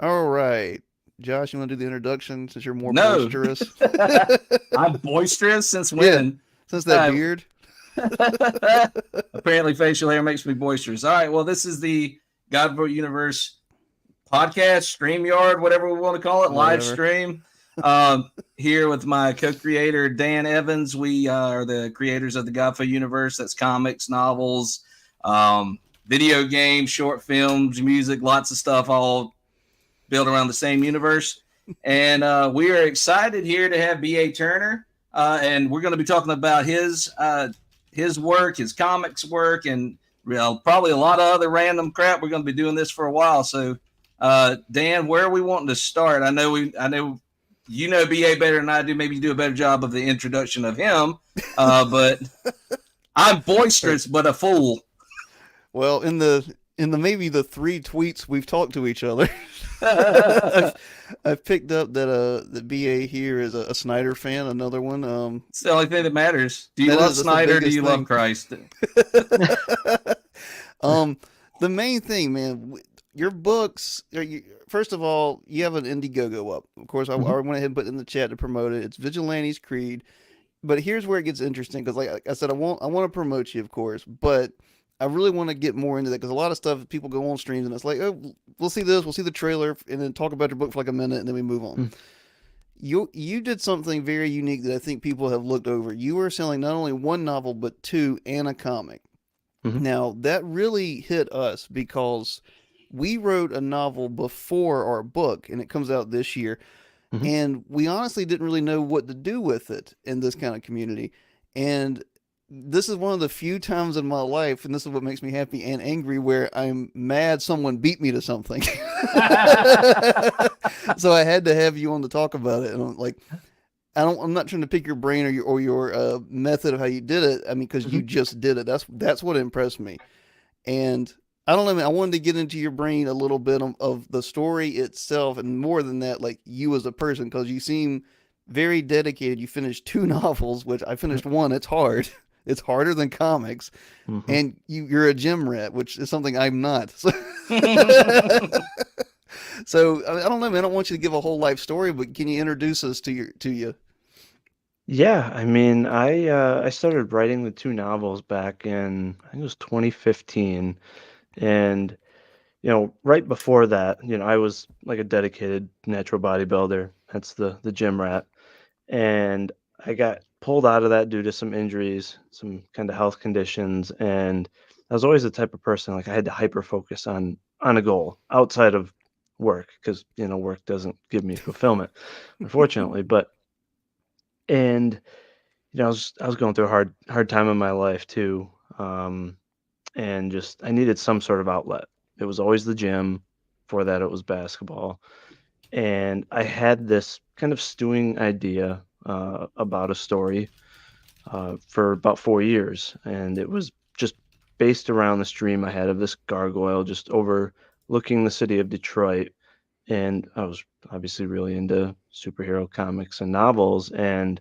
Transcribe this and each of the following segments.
All right. Josh, you want to do the introduction since you're more No, boisterous? I'm boisterous since Yeah, when? since that Uh, beard. apparently, facial hair makes me boisterous. All right, well, this is the Godfrey Universe podcast, StreamYard, whatever we want to call it, live Whatever. stream. Here with my co-creator Dan Evans, we are the creators of the Godfrey Universe. That's comics, novels, um, video games, short films, music, lots of stuff, all built around the same universe. And we are excited here to have B.A. Turner, and we're going to be talking about his work, his comics work, and probably a lot of other random crap. We're going to be doing this for a while. So, Dan, where are we wanting to start? I know you know BA better than I do. Maybe you do a better job of the introduction of him, but I'm boisterous but a fool. Well, in the maybe the three tweets we've talked to each other, It's I've picked up that the BA here is a Snyder fan. Another one. the only thing that matters. Do you That love is that's the Snyder? Or do biggest you love thing. Christ? um, the main thing, man, your books. First of all, you have an Indiegogo up. Of course, I Mhm. went ahead and put it in the chat to promote it. It's Vigilantes Creed. But here's where it gets interesting because, like I said, I want to promote you, of course, but I really want to get more into that because a lot of stuff people go on streams and it's like, oh, we'll see this, we'll see the trailer, and then talk about your book for like a minute, and then we move on. Mm. You did something very unique that I think people have looked over. You were selling not only one novel but two and a comic. Mhm. Now that really hit us because we wrote a novel before our book, and it comes out this year, Mhm. and we honestly didn't really know what to do with it in this kind of community. And this is one of the few times in my life, and this is what makes me happy and angry, where I'm mad someone beat me to something. So I had to have you on to talk about it. And I'm like, I'm not trying to pick your brain or your method of how you did it. I mean, because you Mhm. just did it. That's what impressed me. And I don't know, man. I wanted to get into your brain a little bit of the story itself, and more than that, like you as a person, because you seem very dedicated. You finished two novels, which I finished one. It's hard. It's harder than comics, Mhm. and you're a gym rat, which is something I'm not. So, so I don't know, man. I don't want you to give a whole life story, but can you introduce us to you? Yeah, I mean, I started writing the two novels back in I think it was 2015, and right before that, I was like a dedicated natural bodybuilder. That's the gym rat, and I got pulled out of that due to some injuries, some kind of health conditions, and I was always the type of person like I had to hyper focus on a goal outside of work because work doesn't give me fulfillment, unfortunately. But and I was going through a hard time in my life too, and just I needed some sort of outlet. It was always the gym. Before that, it was basketball, and I had this kind of stewing idea about a story for about 4 years, and it was just based around this dream I had of this gargoyle just overlooking the city of Detroit. And I was obviously really into superhero comics and novels, and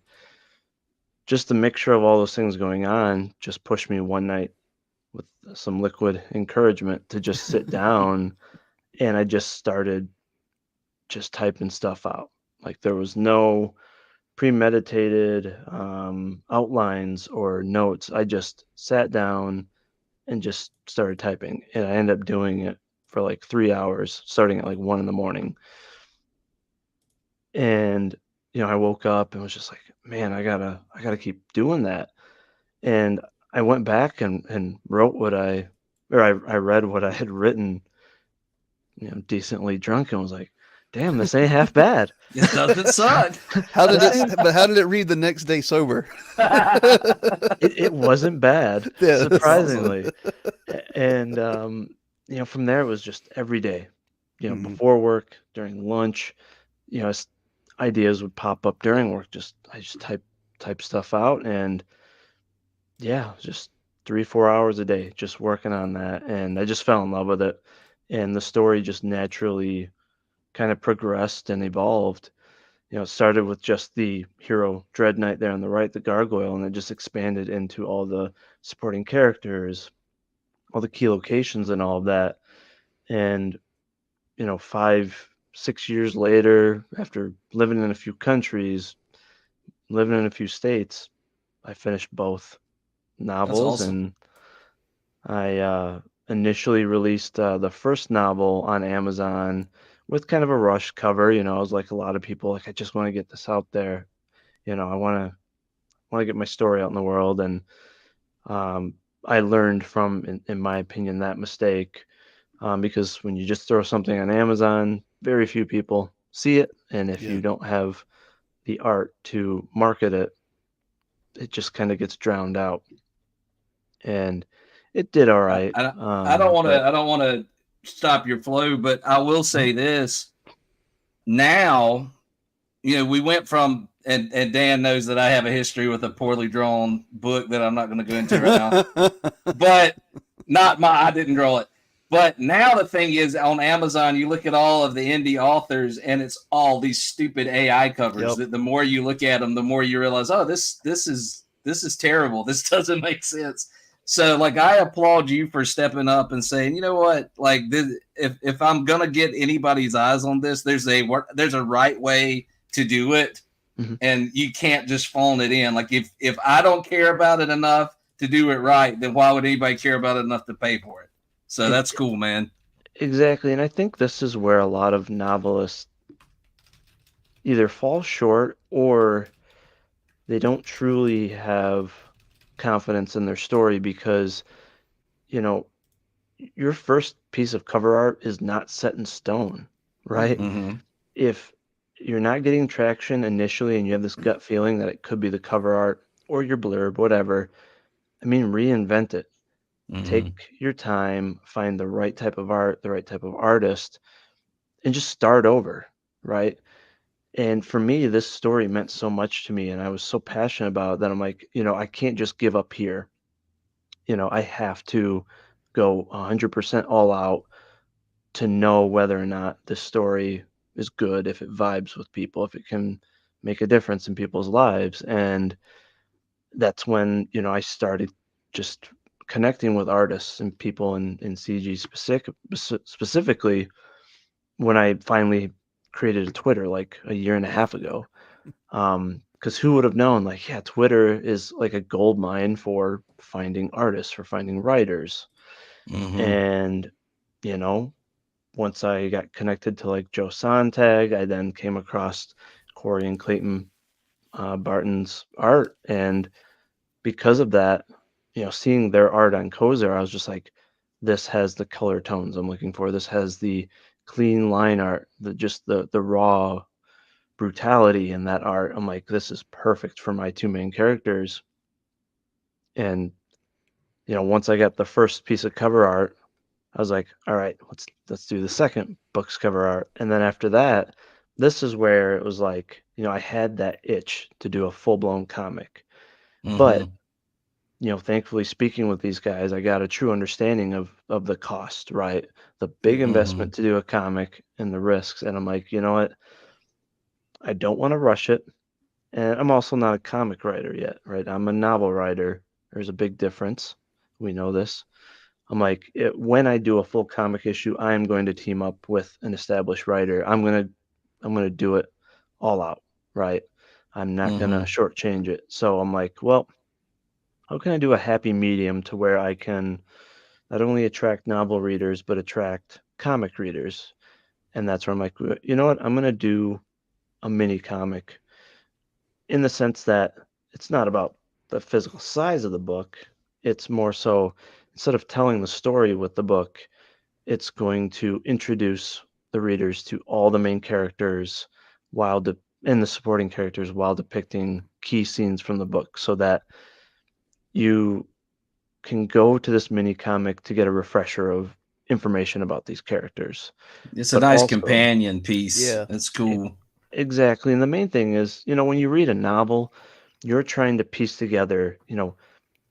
just the mixture of all those things going on just pushed me one night with some liquid encouragement to just sit down, and I just started just typing stuff out. Like there was no premeditated outlines or notes. I just sat down and just started typing, and I ended up doing it for like 3 hours, starting at like 1 in the morning. And I woke up and was just like, man, I gotta keep doing that. And I went back and wrote I read what I had written, decently drunk, and was like, damn, this ain't half bad. It doesn't suck. How did This it? ain't But how did it read the next day sober? it wasn't bad, Yeah, That's that's awesome. surprisingly. And from there it was just every day, mhm. before work, during lunch, ideas would pop up during work. I just type stuff out, and yeah, just 3 4 hours a day just working on that, and I just fell in love with it, and the story just naturally kind of progressed and evolved. It started with just the hero Dread Knight there on the right, the gargoyle, and it just expanded into all the supporting characters, all the key locations and all of that. And 5, 6 years later, after living in a few countries, living in a few states, I finished both That's novels, awesome. and I initially released the first novel on Amazon with kind of a rush cover. I was like a lot of people, like, I just want to get this out there. I want to get my story out in the world, and um, I learned from, in my opinion, that mistake, because when you just throw something on Amazon, very few people see it, and if Yeah. you don't have the art to market it, it just kind of gets drowned out. And it did all I, right. I, I don't want But to. I don't want to stop your flow, but I will say this. Now, we went from, and Dan knows that I have a history with a poorly drawn book that I'm not going to go into right now, but not my. I didn't draw it. But now the thing is, on Amazon, you look at all of the indie authors, and it's all these stupid AI covers. Yep. That the more you look at them, the more you realize, oh, this is terrible. This doesn't make sense. So, like, I applaud you for stepping up and saying, you know what, like, this, if I'm gonna get anybody's eyes on this, there's a right way to do it, Mhm. and you can't just phone it in. Like, if I don't care about it enough to do it right, then why would anybody care about it enough to pay for it? So E- that's cool, man. exactly, and I think this is where a lot of novelists either fall short, or they don't truly have confidence in their story, because you know your first piece of cover art is not set in stone, right? Mhm. Mm-hmm. If you're not getting traction initially and you have this gut feeling that it could be the cover art or your blurb, whatever, I mean, reinvent it. Mm-hmm. Take your time, find the right type of art, the right type of artist, and just start over, right? And for me, this story meant so much to me, and I was so passionate about it that I'm like, I can't just give up here. I have to go 100% all out to know whether or not this story is good, if it vibes with people, if it can make a difference in people's lives. And that's when, I started just connecting with artists and people in CG specifically, when I finally created a Twitter like a year and a half ago. Because who would have known? Like, yeah, Twitter is like a gold mine for finding artists, for finding writers. Mm-hmm. And, you know, once I got connected to like Joe Sontag, I then came across Corey and Clayton Barton's art. And because of that, seeing their art on Kozer, I was just like, this has the color tones I'm looking for. This has the clean line art, the raw brutality in that art. I'm like, this is perfect for my two main characters. And once I got the first piece of cover art, I was like, all right, let's do the second book's cover art. And then after that, this is where it was like, I had that itch to do a full-blown comic. Mm-hmm. But, thankfully, speaking with these guys, I got a true understanding of the cost, right? The big Mm-hmm. investment to do a comic and the risks. And I'm like, you know what? I don't want to rush it. And I'm also not a comic writer yet, right? I'm a novel writer. There's a big difference. We know this. I'm like, when I do a full comic issue, I'm going to team up with an established writer. I'm gonna do it all out, right? I'm not gonna Mm-hmm. shortchange it. So I'm like, well, how can I do a happy medium to where I can not only attract novel readers but attract comic readers? And that's where I'm like, you know what? I'm gonna do a mini comic, in the sense that it's not about the physical size of the book. It's more so, instead of telling the story with the book, it's going to introduce the readers to all the main characters and the supporting characters, while depicting key scenes from the book, so that you can go to this mini comic to get a refresher of information about these characters. It's a But nice also, companion piece. Yeah. That's e- cool. exactly. And the main thing is, when you read a novel, you're trying to piece together,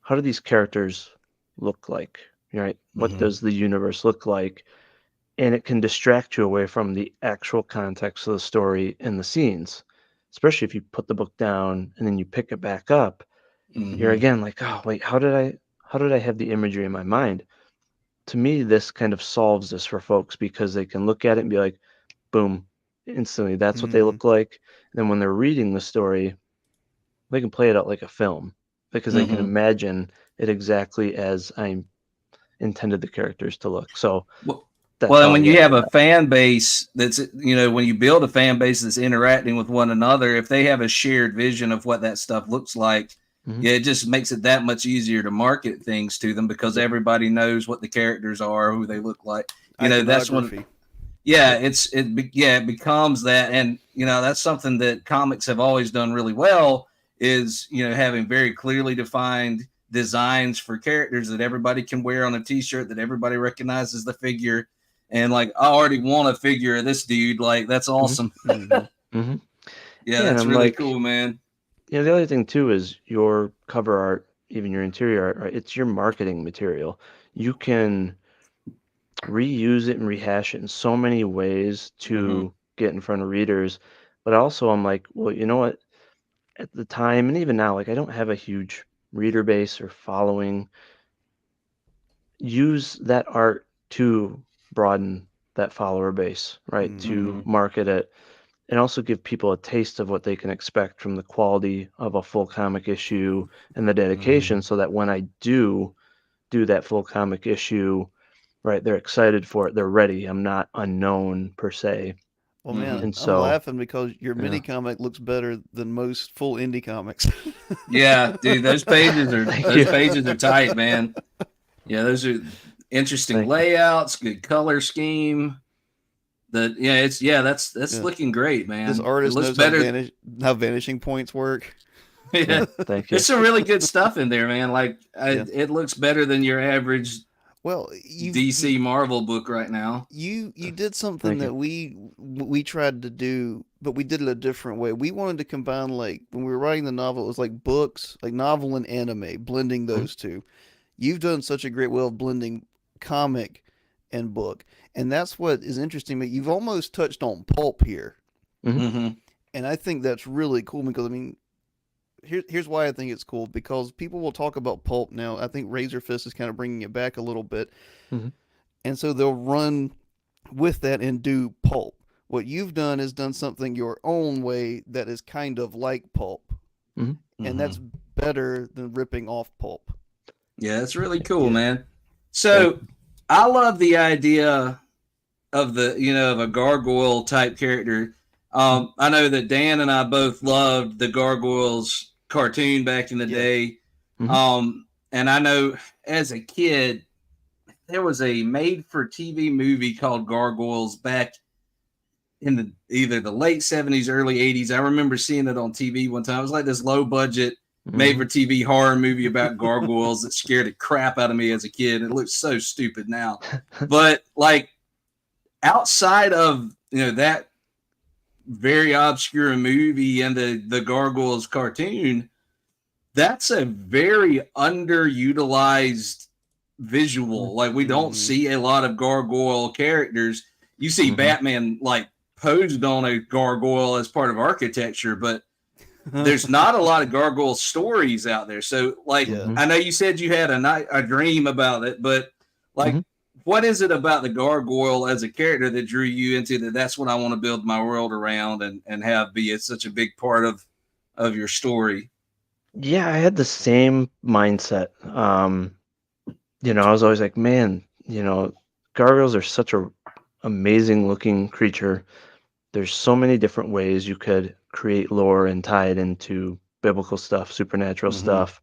how do these characters look like, right? What Mm-hmm. does the universe look like? And it can distract you away from the actual context of the story and the scenes, especially if you put the book down and then you pick it back up. You're Mm-hmm. again like, oh wait, how did I have the imagery in my mind? to me, this kind of solves this for folks because they can look at it and be like, boom, instantly, that's what they look like. And then when they're reading the story, they can play it out like a film because they can imagine it exactly as I intended the characters to look. So Well, that's well, and how I when you get have to a that. fan base that's, when you build a fan base that's interacting with one another, if they have a shared vision of what that stuff looks like, Mhm. yeah, it just makes it that much easier to market things to them because Yep. everybody knows what the characters are, who they look like. That's when, Iconography. yeah, it becomes that, and that's something that comics have always done really well is having very clearly defined designs for characters that everybody can wear on a t-shirt that everybody recognizes the figure, and like I already want a figure of this dude, like that's Mhm. awesome. Mm-hmm. Mhm. Yeah, Yeah, and that's I'm really like, cool, man. the other thing too is your cover art, even your interior art, right? It's your marketing material. You can reuse it and rehash it in so many ways Mm-hmm. to get in front of readers. But also, I'm like, well, you know what? At the time, and even now, like, I don't have a huge reader base or following. Use that art to broaden that follower base, right? Mm-hmm. To Mm-hmm. market it and also give people a taste of what they can expect from the quality of a full comic issue and the Mm-hmm. dedication so that when I do that full comic issue, right, they're excited for it, they're ready. I'm not unknown per se. Well, man, Mm-hmm. And I'm so, laughing because your yeah. mini comic looks better than most full indie comics. Yeah, dude, those pages are Thank those you. pages are tight, man. Yeah, those are interesting Thank you. layouts, good color scheme. That's Yeah. looking great, This man. It artist looks knows how better. vanishing points work. Yeah, Yeah, thank you. there's some really good stuff in there, man. Like Yeah. it looks better than your average Well, DC Marvel book right now. you did something Thank you. that we tried to do, but we did it a different way. We wanted to combine, like when we were writing the novel, it was like books, like novel and anime, blending Mhm, those two. You've done such a great way of blending comic and book, and that's what is interesting. But you've almost touched on pulp here, mhm, Mm-hmm. and I think that's really cool because I mean, here's why I think it's cool because people will talk about pulp now. I think Razor Fist is kind of bringing it back a little bit, mhm, and so they'll run with that and do pulp. What you've done is done something your own way that is kind of like pulp, mhm. and Mm-hmm. that's better than ripping off pulp. Yeah, it's really cool, Yeah. man. Thank So I love the idea of of a gargoyle type character. you. I know that Dan and I both loved the Gargoyles cartoon back in the Yeah. day. Mhm, And I know as a kid, there was a made for TV movie called Gargoyles back in either the late 70s, early 80s. I remember seeing it on TV one time. It was like this low budget made mhm, for TV horror movie about gargoyles that scared the crap out of me as a kid. It looks so stupid now. But like outside of that very obscure movie and the gargoyles cartoon, that's a very underutilized mhm, visual. Like we don't Mm-hmm. see a lot of gargoyle characters. You see mhm. Batman like posed on a gargoyle as part of architecture, but there's not a lot of gargoyle stories out there. So like Yeah. Mhm, I know you said you had a dream about it, but like mhm. what is it about the gargoyle as a character that drew you into that's what I want to build my world around and have be it's such a big part of your story. Yeah, I had the same mindset. I was always like, man, gargoyles are such a amazing looking creature. There's so many different ways you could create lore and tie it into biblical stuff, supernatural Mm-hmm. stuff.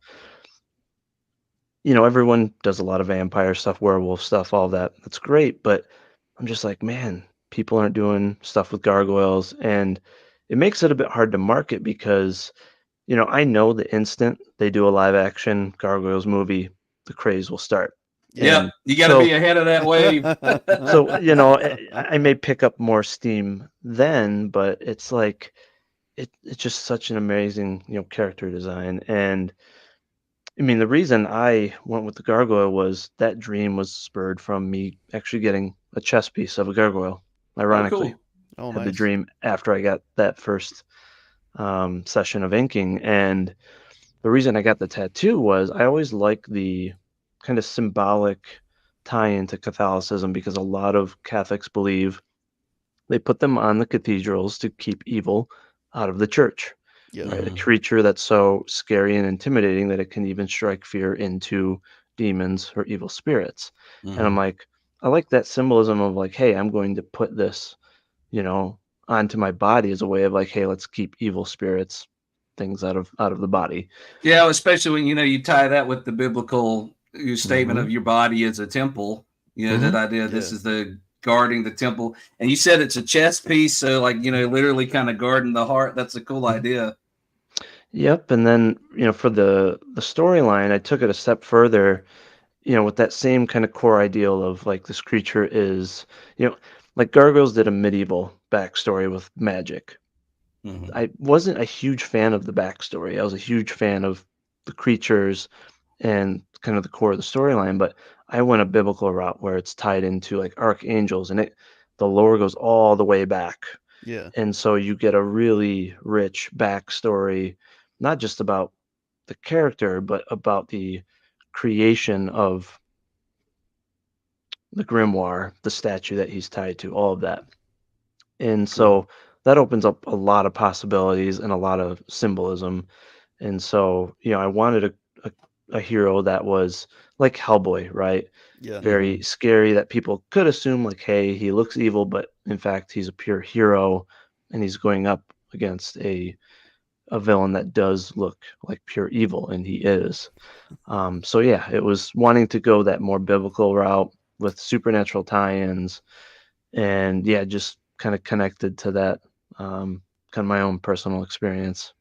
Everyone does a lot of vampire stuff, werewolf stuff, all that. That's great, but I'm just like, man, people aren't doing stuff with gargoyles, and it makes it a bit hard to market because I know the instant they do a live action Gargoyles movie, the craze will start. Yeah. Yep, And you got to be so, ahead of that wave. I may pick up more steam then, but it's like it's just such an amazing, character design. And I mean, the reason I went with the gargoyle was that dream was spurred from me actually getting a chess piece of a gargoyle. Oh, Ironically, cool. Oh, had the nice. dream after I got that first session of inking, and the reason I got the tattoo was I always like the kind of symbolic tie into Catholicism because a lot of Catholics believe they put them on the cathedrals to keep evil out of the church, Yeah. right? A Mhm. creature that's so scary and intimidating that it can even strike fear into demons or evil spirits. And I'm Mhm. like, I like that symbolism of like, hey, I'm going to put this, you know, onto my body as a way of like, hey, let's keep evil spirits, things out of the body. Yeah, especially when you tie that with the biblical statement Hmm. of your body as a temple. That Hmm. idea. This Yeah. is the guarding the temple, and you said it's a chess piece, so like literally kind of guarding the heart. That's a cool idea. Yep. And then, for the storyline, I took it a step further, with that same kind of core ideal of like this creature is, like Gargoyles did a medieval backstory with magic. Hmm. I wasn't a huge fan of the backstory. I was a huge fan of the creatures and kind of the core of the storyline, but I went a biblical route where it's tied into like archangels and the lore goes all the way back. Yeah. And so you get a really rich backstory, not just about the character, but about the creation of the grimoire, the statue that he's tied to, all of that. And Cool. so that opens up a lot of possibilities and a lot of symbolism. And so, I wanted a hero that was like Hellboy, right? Yeah. Very Hmm. scary that people could assume like, hey, he looks evil, but in fact he's a pure hero and he's going up against a villain that does look like pure evil, and he is. So yeah, it was wanting to go that more biblical route with supernatural tie-ins, and yeah, just kind of connected to that, kind of my own personal experience.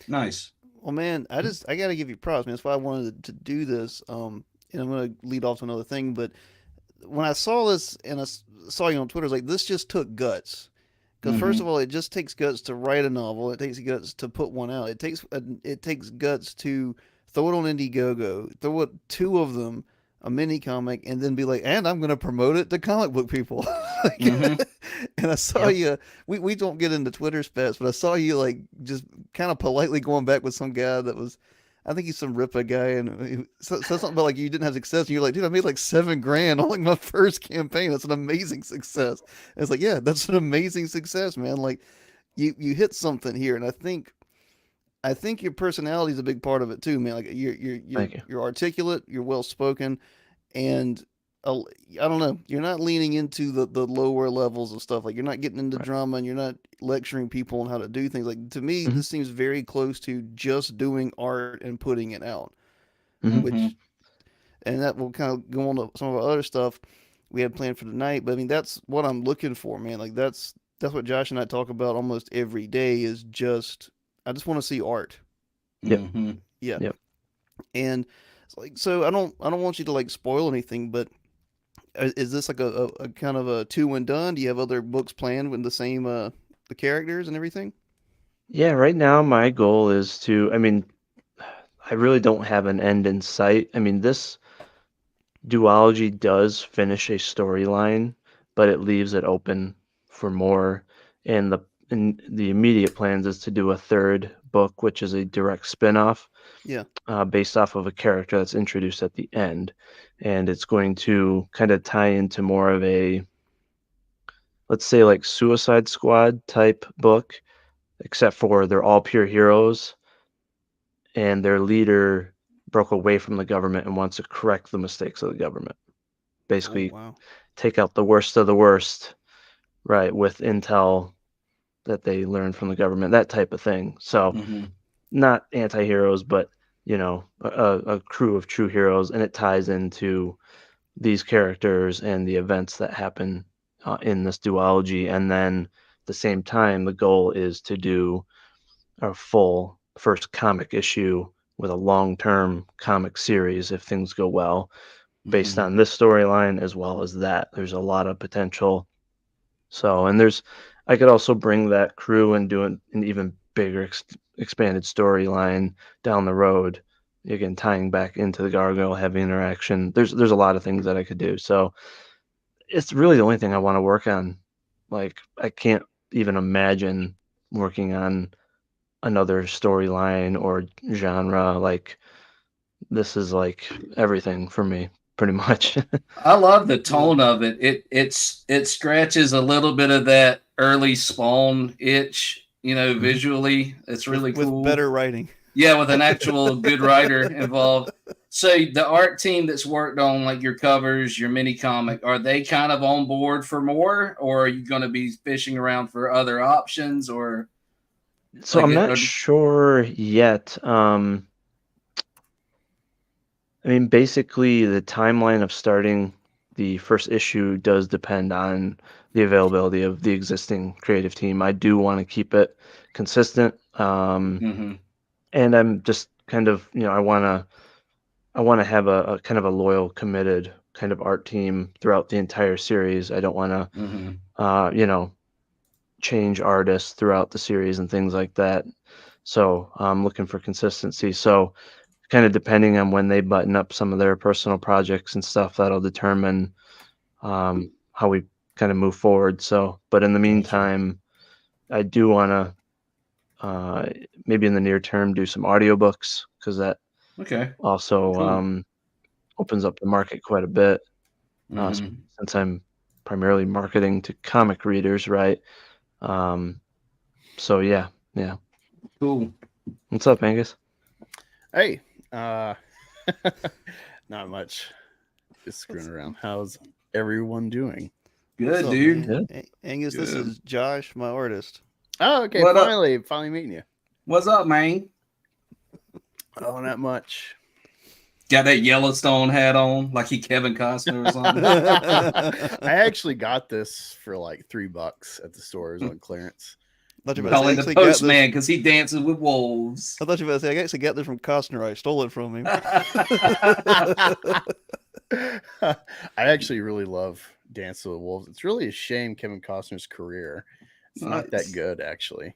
Nice. Well, man, I gotta give you props, man. That's why I wanted to do this. And I'm gonna lead off to another thing, but when I saw this and saw you on Twitter, I was like, this just took guts. Because first Hmm. of all, it just takes guts to write a novel. It takes guts to put one out. It takes guts to throw it on Indiegogo, throw it two of them, a mini comic, and then be like, and I'm gonna promote it to comic book people. Like, Hmm. and I saw Yep. you. We don't get into Twitter spats, but I saw you like just kind of politely going back with some guy that was. I think he's some Ripa guy, and he said something about like you didn't have success, and you're like, dude, I made like 7 grand on like my first campaign. That's an amazing success. And it's like, yeah, that's an amazing success, man. Like you hit something here, and I think your personality is a big part of it too, man. Like Thank you. you're articulate, you're well spoken, and I don't know, you're not leaning into the lower levels of stuff. Like you're not getting into Right. drama, and you're not lecturing people on how to do things. Like to me, Hmm. this seems very close to just doing art and putting it out, Hmm. Hmm. which and that will kind of go on to some of our other stuff we had planned for tonight. But I mean, that's what I'm looking for, man. Like that's what Josh and I talk about almost every day. Is just I just want to see art. Yep. Hmm. Yeah, Yep. and it's like so I don't want you to like spoil anything, but is this like a kind of a two and done? Do you have other books planned with the same the characters and everything? Yeah. Right now, my goal is to. I mean, I really don't have an end in sight. I mean, this duology does finish a storyline, but it leaves it open for more. And the immediate plans is to do a third book, which is a direct spin-off, Yeah. based off of a character that's introduced at the end, and it's going to kind of tie into more of a, let's say, like Suicide Squad type book, except for they're all pure heroes, and their leader broke away from the government and wants to correct the mistakes of the government. Oh Basically, wow. take out the worst of the worst, right, with intel that they learned from the government, that type of thing. So, Hmm. not anti-heroes, but a crew of true heroes, and it ties into these characters and the events that happen in this duology. And then at the same time, the goal is to do a full first comic issue with a long-term comic series if things go well, based Hmm. on this storyline as well as that. There's a lot of potential. So, and I could also bring that crew and do an even bigger expanded storyline down the road. Again, tying back into the gargoyle heavy interaction. There's a lot of things that I could do. So it's really the only thing I want to work on. Like I can't even imagine working on another storyline or genre. Like this is like everything for me pretty much. I love the tone of it. It scratches a little bit of that early Spawn itch, visually. It's really cool. With better writing. Yeah, with an actual good writer involved. So the art team that's worked on like your covers, your mini comic, are they kind of on board for more, or are you going to be fishing around for other options? Or so I'm not sure yet. I mean, basically, the timeline of starting the first issue does depend on the availability of the existing creative team. I do want to keep it consistent. And I'm just kind of, I want to have a kind of a loyal, committed kind of art team throughout the entire series. I don't want to, change artists throughout the series and things like that. So I'm looking for consistency. So kind of depending on when they button up some of their personal projects and stuff, that'll determine how we kind of move forward. So, but in the meantime, I do want to maybe in the near term do some audiobooks, because that also opens up the market quite a bit, since I'm primarily marketing to comic readers, right? So yeah. Cool. What's up, Angus? Hey, not much. Just screwing around. How's everyone doing? Good, up, dude. Good. Angus, this is Josh, my artist. Oh, okay. What up? Finally meeting you. What's up, man? Oh, not much. Got that Yellowstone hat on, like he Kevin Costner or something. I actually got this for like $3 at the store. It was on clearance. Calling the postman because he dances with wolves. I thought you were about to say, I actually got this from Costner. I stole it from him. I actually really love Dances with Wolves. It's really a shame Kevin Costner's career. It's not that good, actually.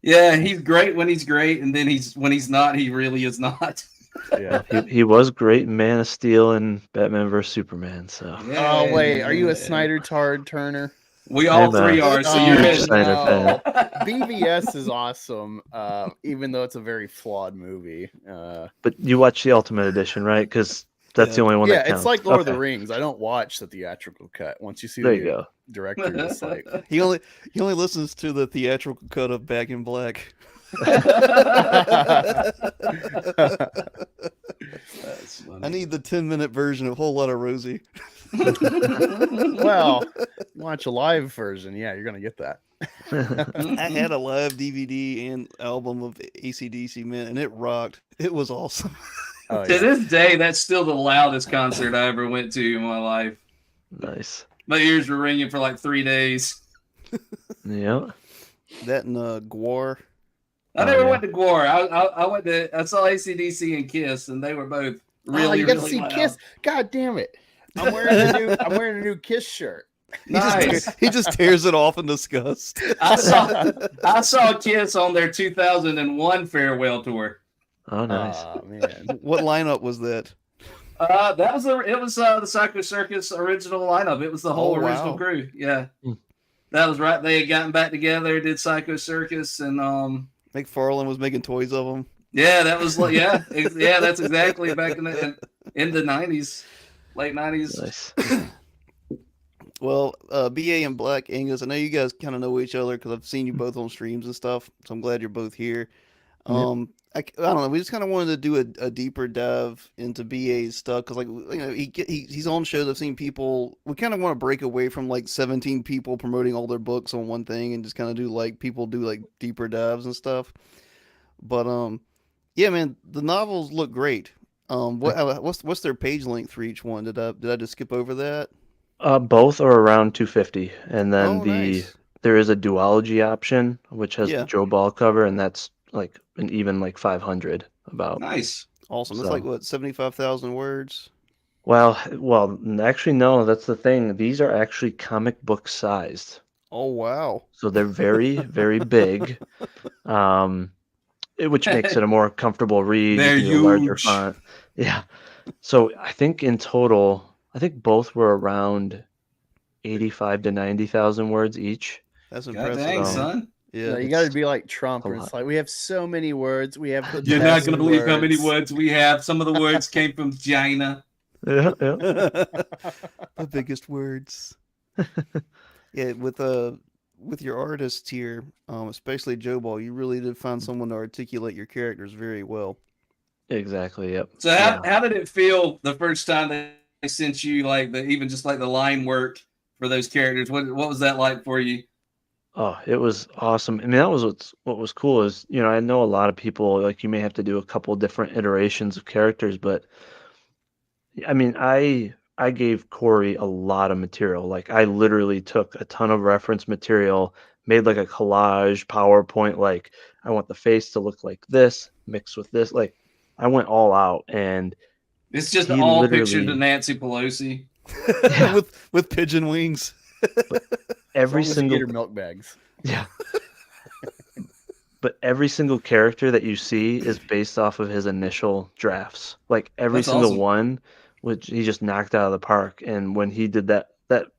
Yeah, he's great when he's great, and then when he's not, he really is not. Yeah, he was great in Man of Steel and Batman vs Superman. So. Yeah, oh wait, are you a Snyder Tard Turner? We all three are. So you're in. Snyder fan. BVS is awesome, even though it's a very flawed movie. But you watch the Ultimate Edition, right? Because that's the only one that counts. It's like Lord of the Rings. I don't watch the theatrical cut. Once you see the director, it's like he only listens to the theatrical cut of Back in Black. That's funny. I need the 10-minute version of Whole Lotta Rosie. well, watch a live version. Yeah, you're gonna get that. I had a live DVD and album of AC/DC, man, and it rocked. It was awesome. Oh, To this day, that's still the loudest concert I ever went to in my life. Nice. My ears were ringing for like 3 days. Yeah. That and Gwar. I never went to Gore. I saw AC/DC and Kiss, and they were both really, you got really to see loud. Kiss. God damn it! I'm wearing a new Kiss shirt. Nice. He just tears it off in disgust. I saw Kiss on their 2001 farewell tour. Oh, nice. Oh, man. What lineup was that? It was the Psycho Circus original lineup. It was the whole original crew. Yeah, that was right. They had gotten back together, did Psycho Circus, and McFarlane was making toys of them. yeah, that was that's exactly back in the 90s, late 90s. Nice. Well, BA and Black, Angus, I know you guys kind of know each other because I've seen you both on streams and stuff, so I'm glad you're both here. I don't know. We just kind of wanted to do a deeper dive into BA's stuff because, he's on shows. I've seen people. We kind of want to break away from 17 people promoting all their books on one thing and just kind of do people do deeper dives and stuff. But yeah, man, the novels look great. What's their page length for each one? Did I just skip over that? Both are around 250, and then nice. There is a duology option which has the Joe Ball cover, and that's an even 500 about. Nice. Awesome. That's 75,000 words. Well, actually, no, that's the thing. These are actually comic book sized. Oh, wow. So they're very, very big, which makes it a more comfortable read. They're huge. Larger huge. Font. Yeah. So I think in total, both were around 85 to 90,000 words each. That's God impressive. dang, son. Yeah, you got to be like Trump, a where it's lot. we have so many words. We have. You're not going to believe how many words we have. Some of the words came from China. Yeah, yeah. The biggest words. Yeah, with your artists here, especially Joe Ball, you really did find someone to articulate your characters very well. Exactly. Yep. So how did it feel the first time they sent you like even just like the line work for those characters? What was that like for you? Oh, it was awesome. I mean, that was what was cool is, I know a lot of people like you may have to do a couple different iterations of characters, but I mean, I gave Corey a lot of material. Like I literally took a ton of reference material, made like a collage, PowerPoint, like I want the face to look like this, mixed with this. Like I went all out and It's just he all pictures of literally, Nancy Pelosi. yeah, with pigeon wings. but As every long as you get single, her milk bags. yeah, but every single character that you see is based off of his initial drafts. Like every That's single awesome. one, which he just knocked out of the park. And when he did that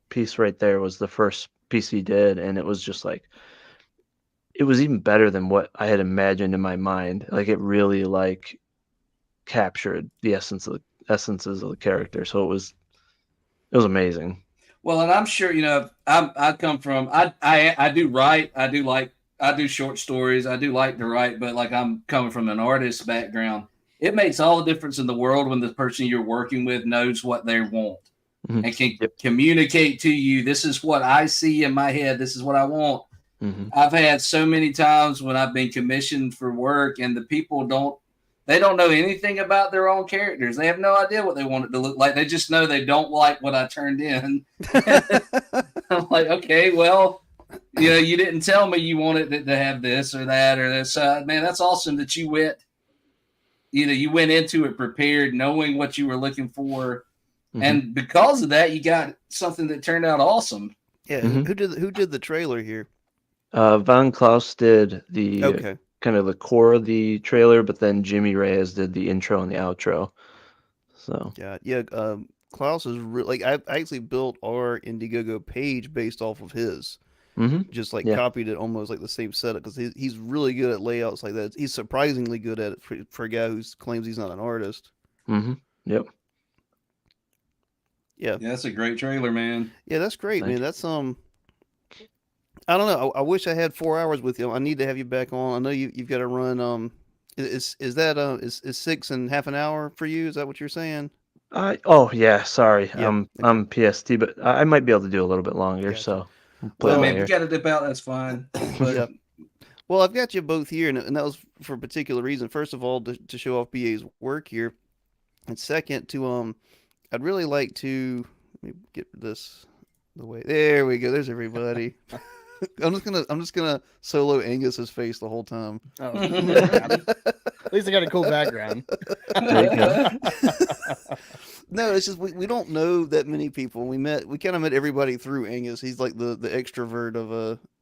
piece right there was the first piece he did, and it was just like it was even better than what I had imagined in my mind. Like it really like captured the essences of the character. So it was amazing. Well, and I'm sure I come from I do write. I do short stories. I do like to write, but like I'm coming from an artist background. It makes all the difference in the world when the person you're working with knows what they want Mhm. and can Yep. communicate to you. This is what I see in my head. This is what I want. Mhm. I've had so many times when I've been commissioned for work and the people don't know anything about their own characters. They have no idea what they want it to look like. They just know they don't like what I turned in. I'm like, okay, well, you didn't tell me you wanted it to have this or that or this. Man, that's awesome that you went into it prepared, knowing what you were looking for. Mhm. And because of that, you got something that turned out awesome. Yeah, Mhm. who did the trailer here? Von Klaus did the Okay. kind of the core of the trailer, but then Jimmy Reyes did the intro and the outro. So Yeah. Klaus is like I actually built our Indiegogo page based off of his. Just like yeah. copied it almost like the same setup because he's really good at layouts like that. He's surprisingly good at it for a guy who claims he's not an artist. Yep. Yeah. Yeah, that's a great trailer, man. Yeah, that's great, Thank man. you. That's I don't know. I wish I had 4 hours with you. I need to have you back on. I know you've got to run. Is that is 6 and half an hour for you? Is that what you're saying? Oh yeah, sorry. Yeah. I'm PST, but I might be able to do a little bit longer. Gotcha. So we'll play Well, I it by mean, if ear. you got to dip out, that's fine. But Yeah. Well, I've got you both here, and that was for a particular reason. First of all, to show off BA's work here, and second, I'd really like to let me get this the way. There we go. There's everybody. I'm just gonna solo Angus's face the whole time. Oh, at least I got a cool background. There you go. No, it's just we don't know that many people. We kind of met everybody through Angus. He's like the extrovert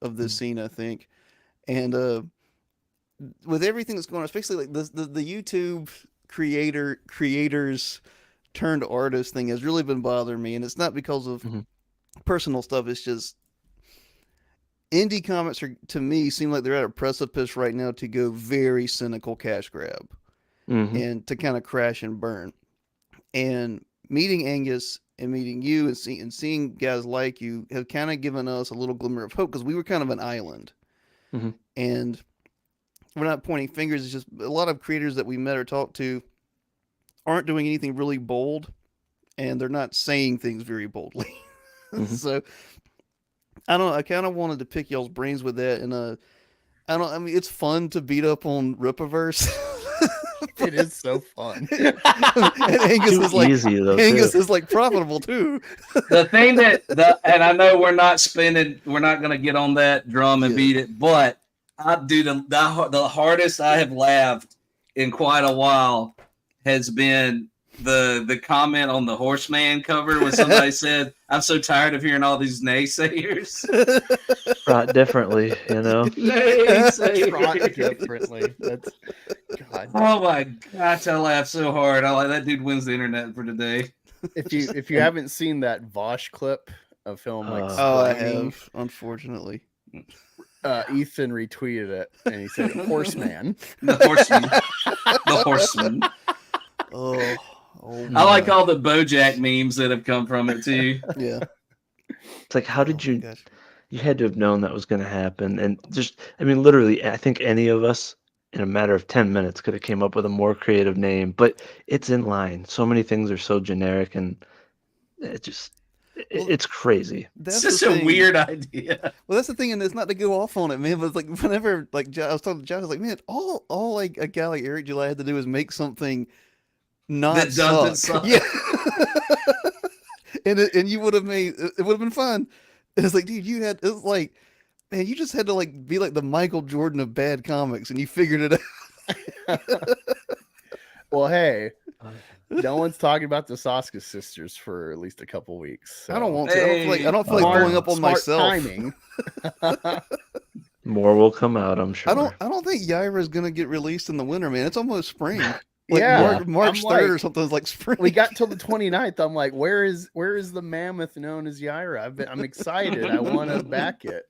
of this scene, I think. And with everything that's going on, especially like the YouTube creators turned artist thing has really been bothering me, and it's not because of personal stuff. It's just indie comics to me seem like they're at a precipice right now to go very cynical cash grab and to kind of crash and burn. And meeting Angus and meeting you and seeing guys like you have kind of given us a little glimmer of hope because we were kind of an island. And we're not pointing fingers. It's just a lot of creators that we met or talked to aren't doing anything really bold, and they're not saying things very boldly. So I don't know. I kind of wanted to pick y'all's brains with that, and I mean, it's fun to beat up on Ripaverse. It is so fun. And Angus is like easy, though, Angus is like profitable too. the thing and I know we're not going to get on that drum and beat it, but I do the hardest I have laughed in quite a while has been the comment on the Horseman cover when somebody said, "I'm so tired of hearing all these naysayers." Trot differently, Naysayers. Trot differently. That's God. Oh my gosh, I laughed so hard. I like that dude wins the internet for today. If you haven't seen that Vosh clip of him like I screaming, have, unfortunately. Ethan retweeted it and he said Horseman. The Horseman. The Horseman. Oh, Oh, I like my. all the BoJack memes that have come from it too. Yeah. It's like, how did Oh, my you? gosh. You had to have known that was going to happen, and just, I mean, literally, I think any of us in a matter of 10 minutes could have came up with a more creative name, but it's in line. So many things are so generic, and it just, Well, it's crazy. It's that's the such a thing. weird idea. Well, that's the thing, and it's not to go off on it, man. But it's like whenever, like, I was talking to Josh, I was like, man, all like a guy like Eric July had to do is make something not That doesn't suck. suck. Yeah, and you would have made it would have been fun. It's like, dude, it was like, man, you just had to like be like the Michael Jordan of bad comics, and you figured it out. Well, hey, no one's talking about the Saska sisters for at least a couple weeks. I don't so- want to. I don't feel like Smart- blowing up on Smart myself. timing. More will come out, I'm sure. I don't think Yaira is gonna get released in the winter, man. It's almost spring. Like Yeah, March I'm 3rd or like- something is like spring. We got till the 29th. I'm like, where is the mammoth known as Yaira? I'm excited. I want to back it.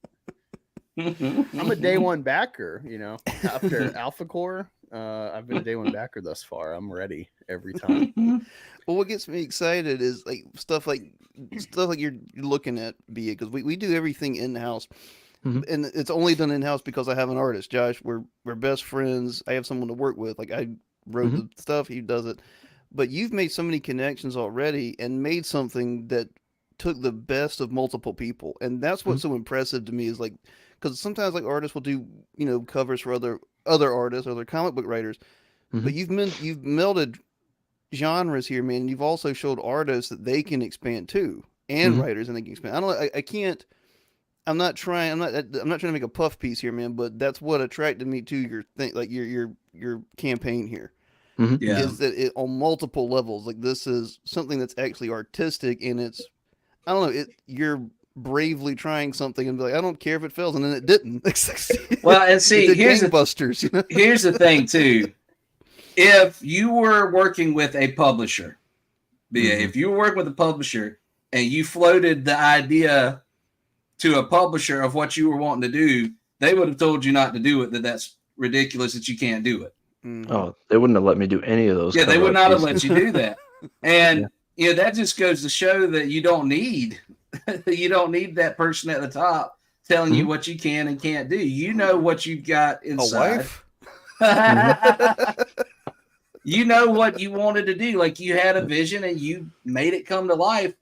I'm a day one backer, after Alpha Core. I've been a day one backer thus far. I'm ready every time. Well, what gets me excited is like stuff like you're looking at, be it because we do everything in house, Mhm. and it's only done in house because I have an artist, Josh. We're best friends. I have someone to work with. Like I wrote the stuff, he does it. But you've made so many connections already and made something that took the best of multiple people, and that's what's so impressive to me. Is like because sometimes like artists will do covers for other artists, other comic book writers, but you've melded genres here, man. You've also showed artists that they can expand too, and writers and they can expand. I don't. I can't. I'm not trying. I'm not trying to make a puff piece here, man. But that's what attracted me to your thing, like your campaign here. Yeah. Is that it on multiple levels? Like this is something that's actually artistic, and it's I don't know. You're bravely trying something and be like, I don't care if it fails, and then it didn't. Well, and see, it did here's gangbusters. here's the thing too. If you were working with a publisher, if you were working with a publisher and you floated the idea to a publisher of what you were wanting to do, they would have told you not to do it. That's ridiculous. That you can't do it. Oh, they wouldn't have let me do any of those. Yeah, they cover would art not have pieces. let you do that. And that just goes to show that you don't need that person at the top telling you what you can and can't do. You know what you've got A inside. wife? You know what you wanted to do. Like you had a vision and you made it come to life.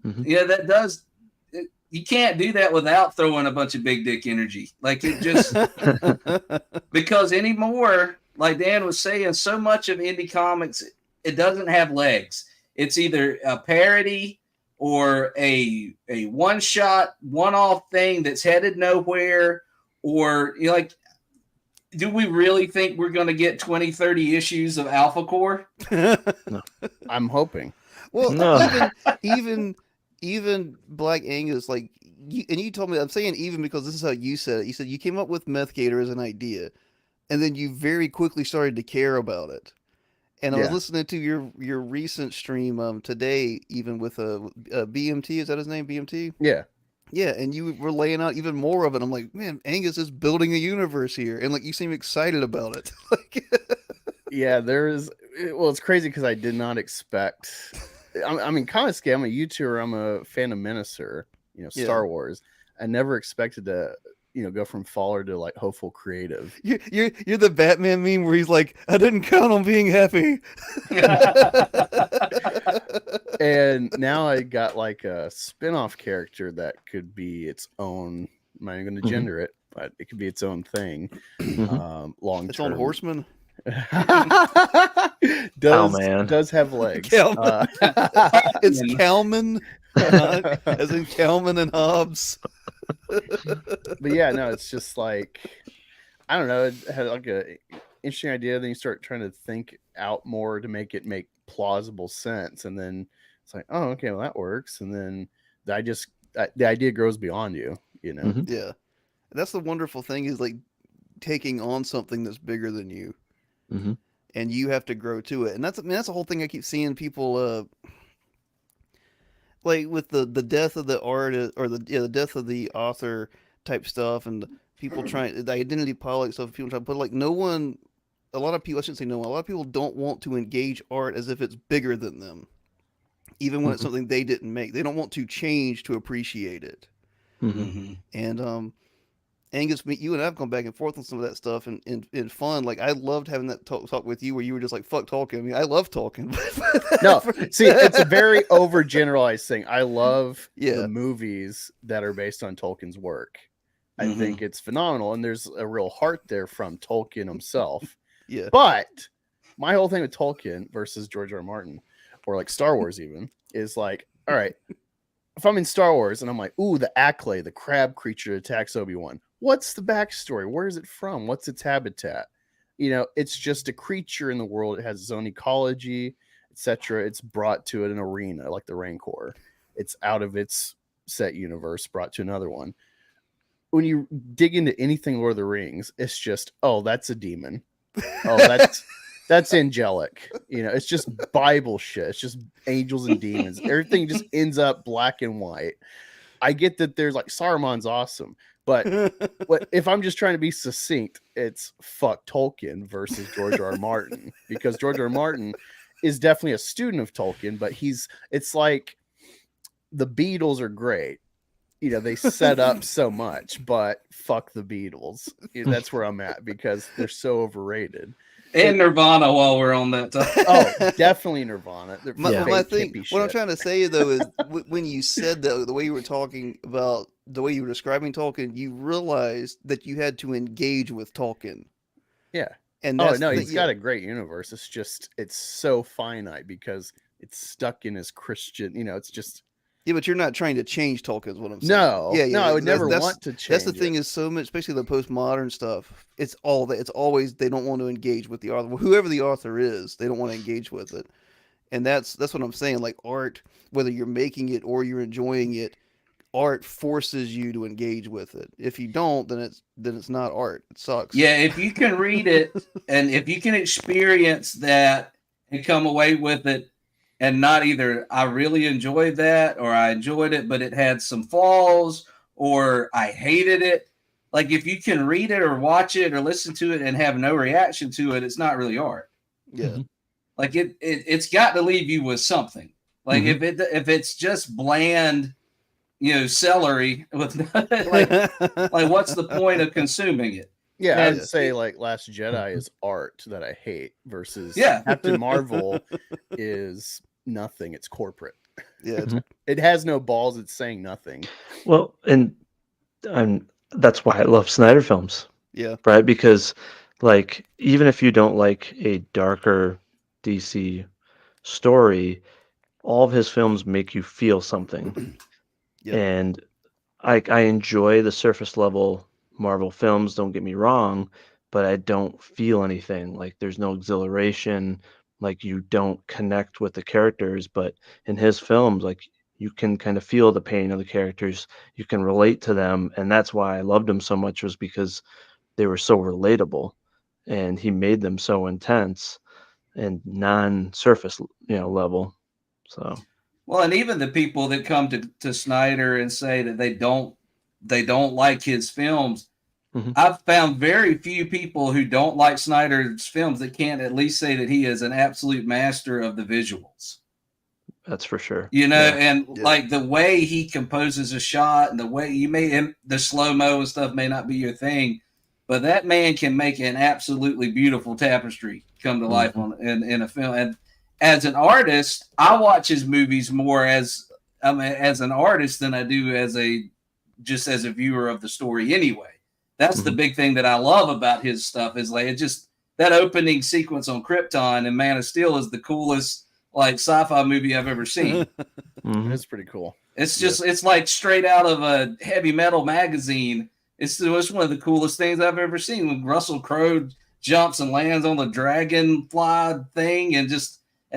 That does. You can't do that without throwing a bunch of big dick energy. Like it just because anymore, like Dan was saying, so much of indie comics, it doesn't have legs. It's either a parody or a one-shot, one-off thing that's headed nowhere, or like, do we really think we're going to get 20, 30 issues of Alpha Core? I'm hoping. Well, No. even Black Angus, like, you told me, I'm saying even because this is how you said it. You said you came up with Meth Gator as an idea, and then you very quickly started to care about it. And I was listening to your recent stream today, even with BMT. Is that his name? BMT? Yeah. Yeah, and you were laying out even more of it. I'm like, man, Angus is building a universe here, and like you seem excited about it. Yeah, it's crazy because I did not expect. I mean, comic scale. I'm a YouTuber. I'm a fan of Minister. Star Wars. I never expected to, go from Faller to like hopeful creative. You're the Batman meme where he's like, I didn't count on being happy. And now I got like a spin-off character that could be its own. I'm not even going to gender it, but it could be its own thing. Long It's on term. Horseman. Does have legs. Calman. It's Calman, as in Calman and Hobbes. But yeah, no, it's just like I don't know. It had like a interesting idea. Then you start trying to think out more to make it make plausible sense, and then it's like, oh, okay, well that works. And then the idea grows beyond you. Yeah, that's the wonderful thing is like taking on something that's bigger than you, and you have to grow to it. And that's the whole thing I keep seeing people like with the death of the artist or the death of the author type stuff, and people trying the identity politics stuff. People trying to put like no one a lot of people, I shouldn't say no one, a lot of people don't want to engage art as if it's bigger than them, even when it's something they didn't make. They don't want to change to appreciate it. And Angus, you and I have gone back and forth on some of that stuff and fun. Like, I loved having that talk with you where you were just like, fuck talking. I mean, I love talking. No, see, it's a very overgeneralized thing. I love Yeah. the movies that are based on Tolkien's work. I think it's phenomenal, and there's a real heart there from Tolkien himself. Yeah. But my whole thing with Tolkien versus George R. R. Martin, or like Star Wars even, is like, all right, if I'm in Star Wars and I'm like, ooh, the Acklay, the crab creature attacks Obi-Wan. What's the backstory? Where is it from? What's its habitat? You know, it's just a creature in the world. It has its own ecology, etc. It's brought to an arena like the Rancor. It's out of its set universe, brought to another one. When you dig into anything Lord of the Rings, it's just, oh, that's a demon. Oh, that's angelic. You know, it's just Bible shit. It's just angels and demons. Everything just ends up black and white. I get that there's like Saruman's awesome, but if I'm just trying to be succinct, it's fuck Tolkien versus George R. R. Martin, because George R. R. Martin is definitely a student of Tolkien, but it's like the Beatles are great. You know, they set up so much, but fuck the Beatles. That's where I'm at, because they're so overrated. And Nirvana, while we're on that topic. Oh, definitely Nirvana. My thing, what I'm trying to say though is when you said that, the way you were talking about the way you were describing Tolkien, you realized that you had to engage with Tolkien. Yeah. And he's got a great universe. It's just, it's so finite because it's stuck in his Christian, you know, it's just. Yeah, but you're not trying to change Tolkien, is what I'm saying. No, yeah, no, I would never want to change. That's the thing is so much, especially the postmodern stuff. It's all that. It's always they don't want to engage with the author. Whoever the author is, they don't want to engage with it, and that's what I'm saying. Like art, whether you're making it or you're enjoying it, art forces you to engage with it. If you don't, then it's not art. It sucks. Yeah, if you can read it and if you can experience that and come away with it. And not either I really enjoyed that or I enjoyed it, but it had some flaws or I hated it. Like if you can read it or watch it or listen to it and have no reaction to it, it's not really art. Yeah. Like it's got to leave you with something. Like if it's just bland, you know, celery with like what's the point of consuming it? Yeah, I'd say like Last Jedi is art that I hate versus Captain Marvel is nothing. It's corporate. Yeah, it has no balls. It's saying nothing. Well, and that's why I love Snyder films. Yeah, right. Because like even if you don't like a darker DC story, all of his films make you feel something. And I enjoy the surface level Marvel films. Don't get me wrong, but I don't feel anything. Like there's no exhilaration. Like you don't connect with the characters, but in his films, like you can kind of feel the pain of the characters. You can relate to them, and that's why I loved them so much, was because they were so relatable, and he made them so intense and non-surface, level. So, well, and even the people that come to Snyder and say that they don't like his films. I've found very few people who don't like Snyder's films that can't at least say that he is an absolute master of the visuals. That's for sure. You know, and like the way he composes a shot and the way the slow-mo and stuff may not be your thing, but that man can make an absolutely beautiful tapestry come to life in a film. And as an artist, I watch his movies more as an artist than I do as a viewer of the story anyway. That's the big thing that I love about his stuff is like, it just, that opening sequence on Krypton and Man of Steel is the coolest like sci-fi movie I've ever seen. It's pretty cool. It's just, it's like straight out of a heavy metal magazine. It's one of the coolest things I've ever seen when Russell Crowe jumps and lands on the dragonfly thing and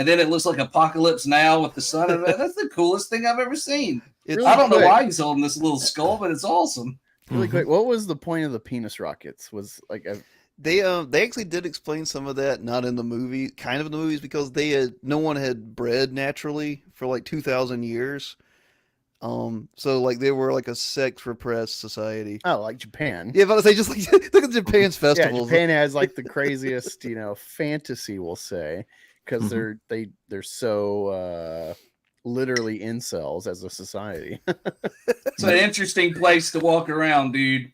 then it looks like Apocalypse Now with the sun. That's the coolest thing I've ever seen. I don't know why he's holding this little skull, but it's awesome. Really quick, what was the point of the penis rockets? Was like they actually did explain some of that, not in the movie, kind of in the movies, because no one had bred naturally for like 2,000 years. So like they were like a sex repressed society. Oh, like Japan. Yeah, but I say just like look at Japan's Yeah, festivals. Japan has like the craziest, fantasy, we'll say, because Mhm. they're so literally incels as a society. It's an interesting place to walk around, dude.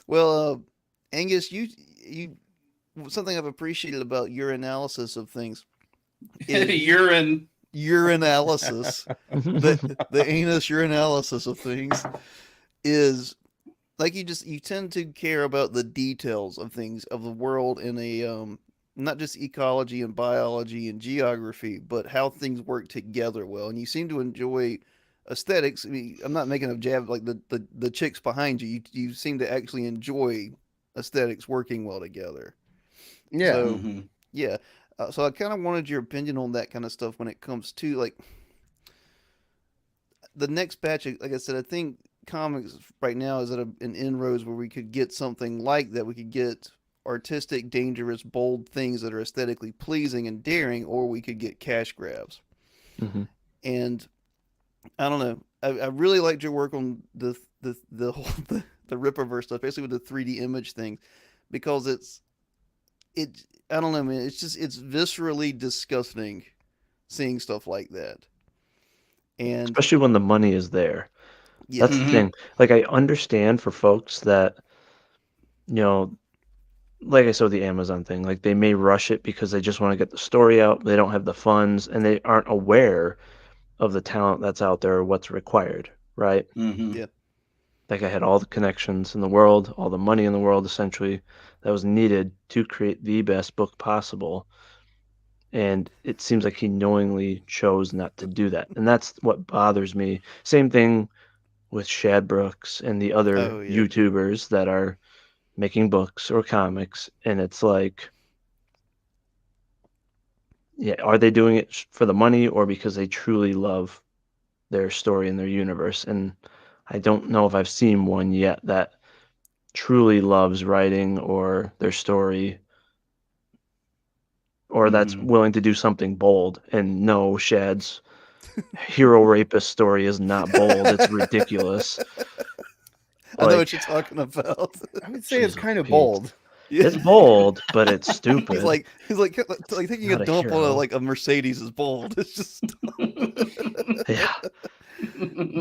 Well, Angus, you something I've appreciated about your analysis of things is Urine. your analysis, the anus your analysis of things is like you tend to care about the details of things of the world in a not just ecology and biology and geography, but how things work together well. And you seem to enjoy aesthetics. I mean, I'm not making a jab like the chicks behind you. You seem to actually enjoy aesthetics working well together. Yeah. So Mm-hmm. yeah. So I kind of wanted your opinion on that kind of stuff when it comes to like the next batch. Like I said, I think comics right now is at an inroads where we could get something like that. We could get artistic, dangerous, bold things that are aesthetically pleasing and daring, or we could get cash grabs. Mhm. And I don't know. I really liked your work on the whole the Ripperverse stuff, basically with the 3D image thing, because it I don't know, man. It's viscerally disgusting seeing stuff like that. And Especially when the money is there. That's yes, the Mm-hmm. thing. Like, I understand for folks that, you know, like I said with the Amazon thing, like they may rush it because they just want to get the story out. They don't have the funds and they aren't aware of the talent that's out there or what's required, right? Mm-hmm. yeah, Like I had all the connections in the world, all the money in the world essentially that was needed to create the best book possible. And it seems like he knowingly chose not to do that. And that's what bothers me. Same thing with Shad Brooks and the other oh yeah, YouTubers that are making books or comics. And it's like, yeah, are they doing it for the money or because they truly love their story and their universe? And I don't know if I've seen one yet that truly loves writing or their story or that's Mm-hmm. willing to do something bold. And no, Shad's hero rapist story is not bold. It's ridiculous. I know Like, what you're talking about. I would say it's jeez, kind of Pete. bold. Yeah, It's bold, but it's he's stupid. like taking a Not a dump on hero. like a Mercedes is bold. It's just Yeah.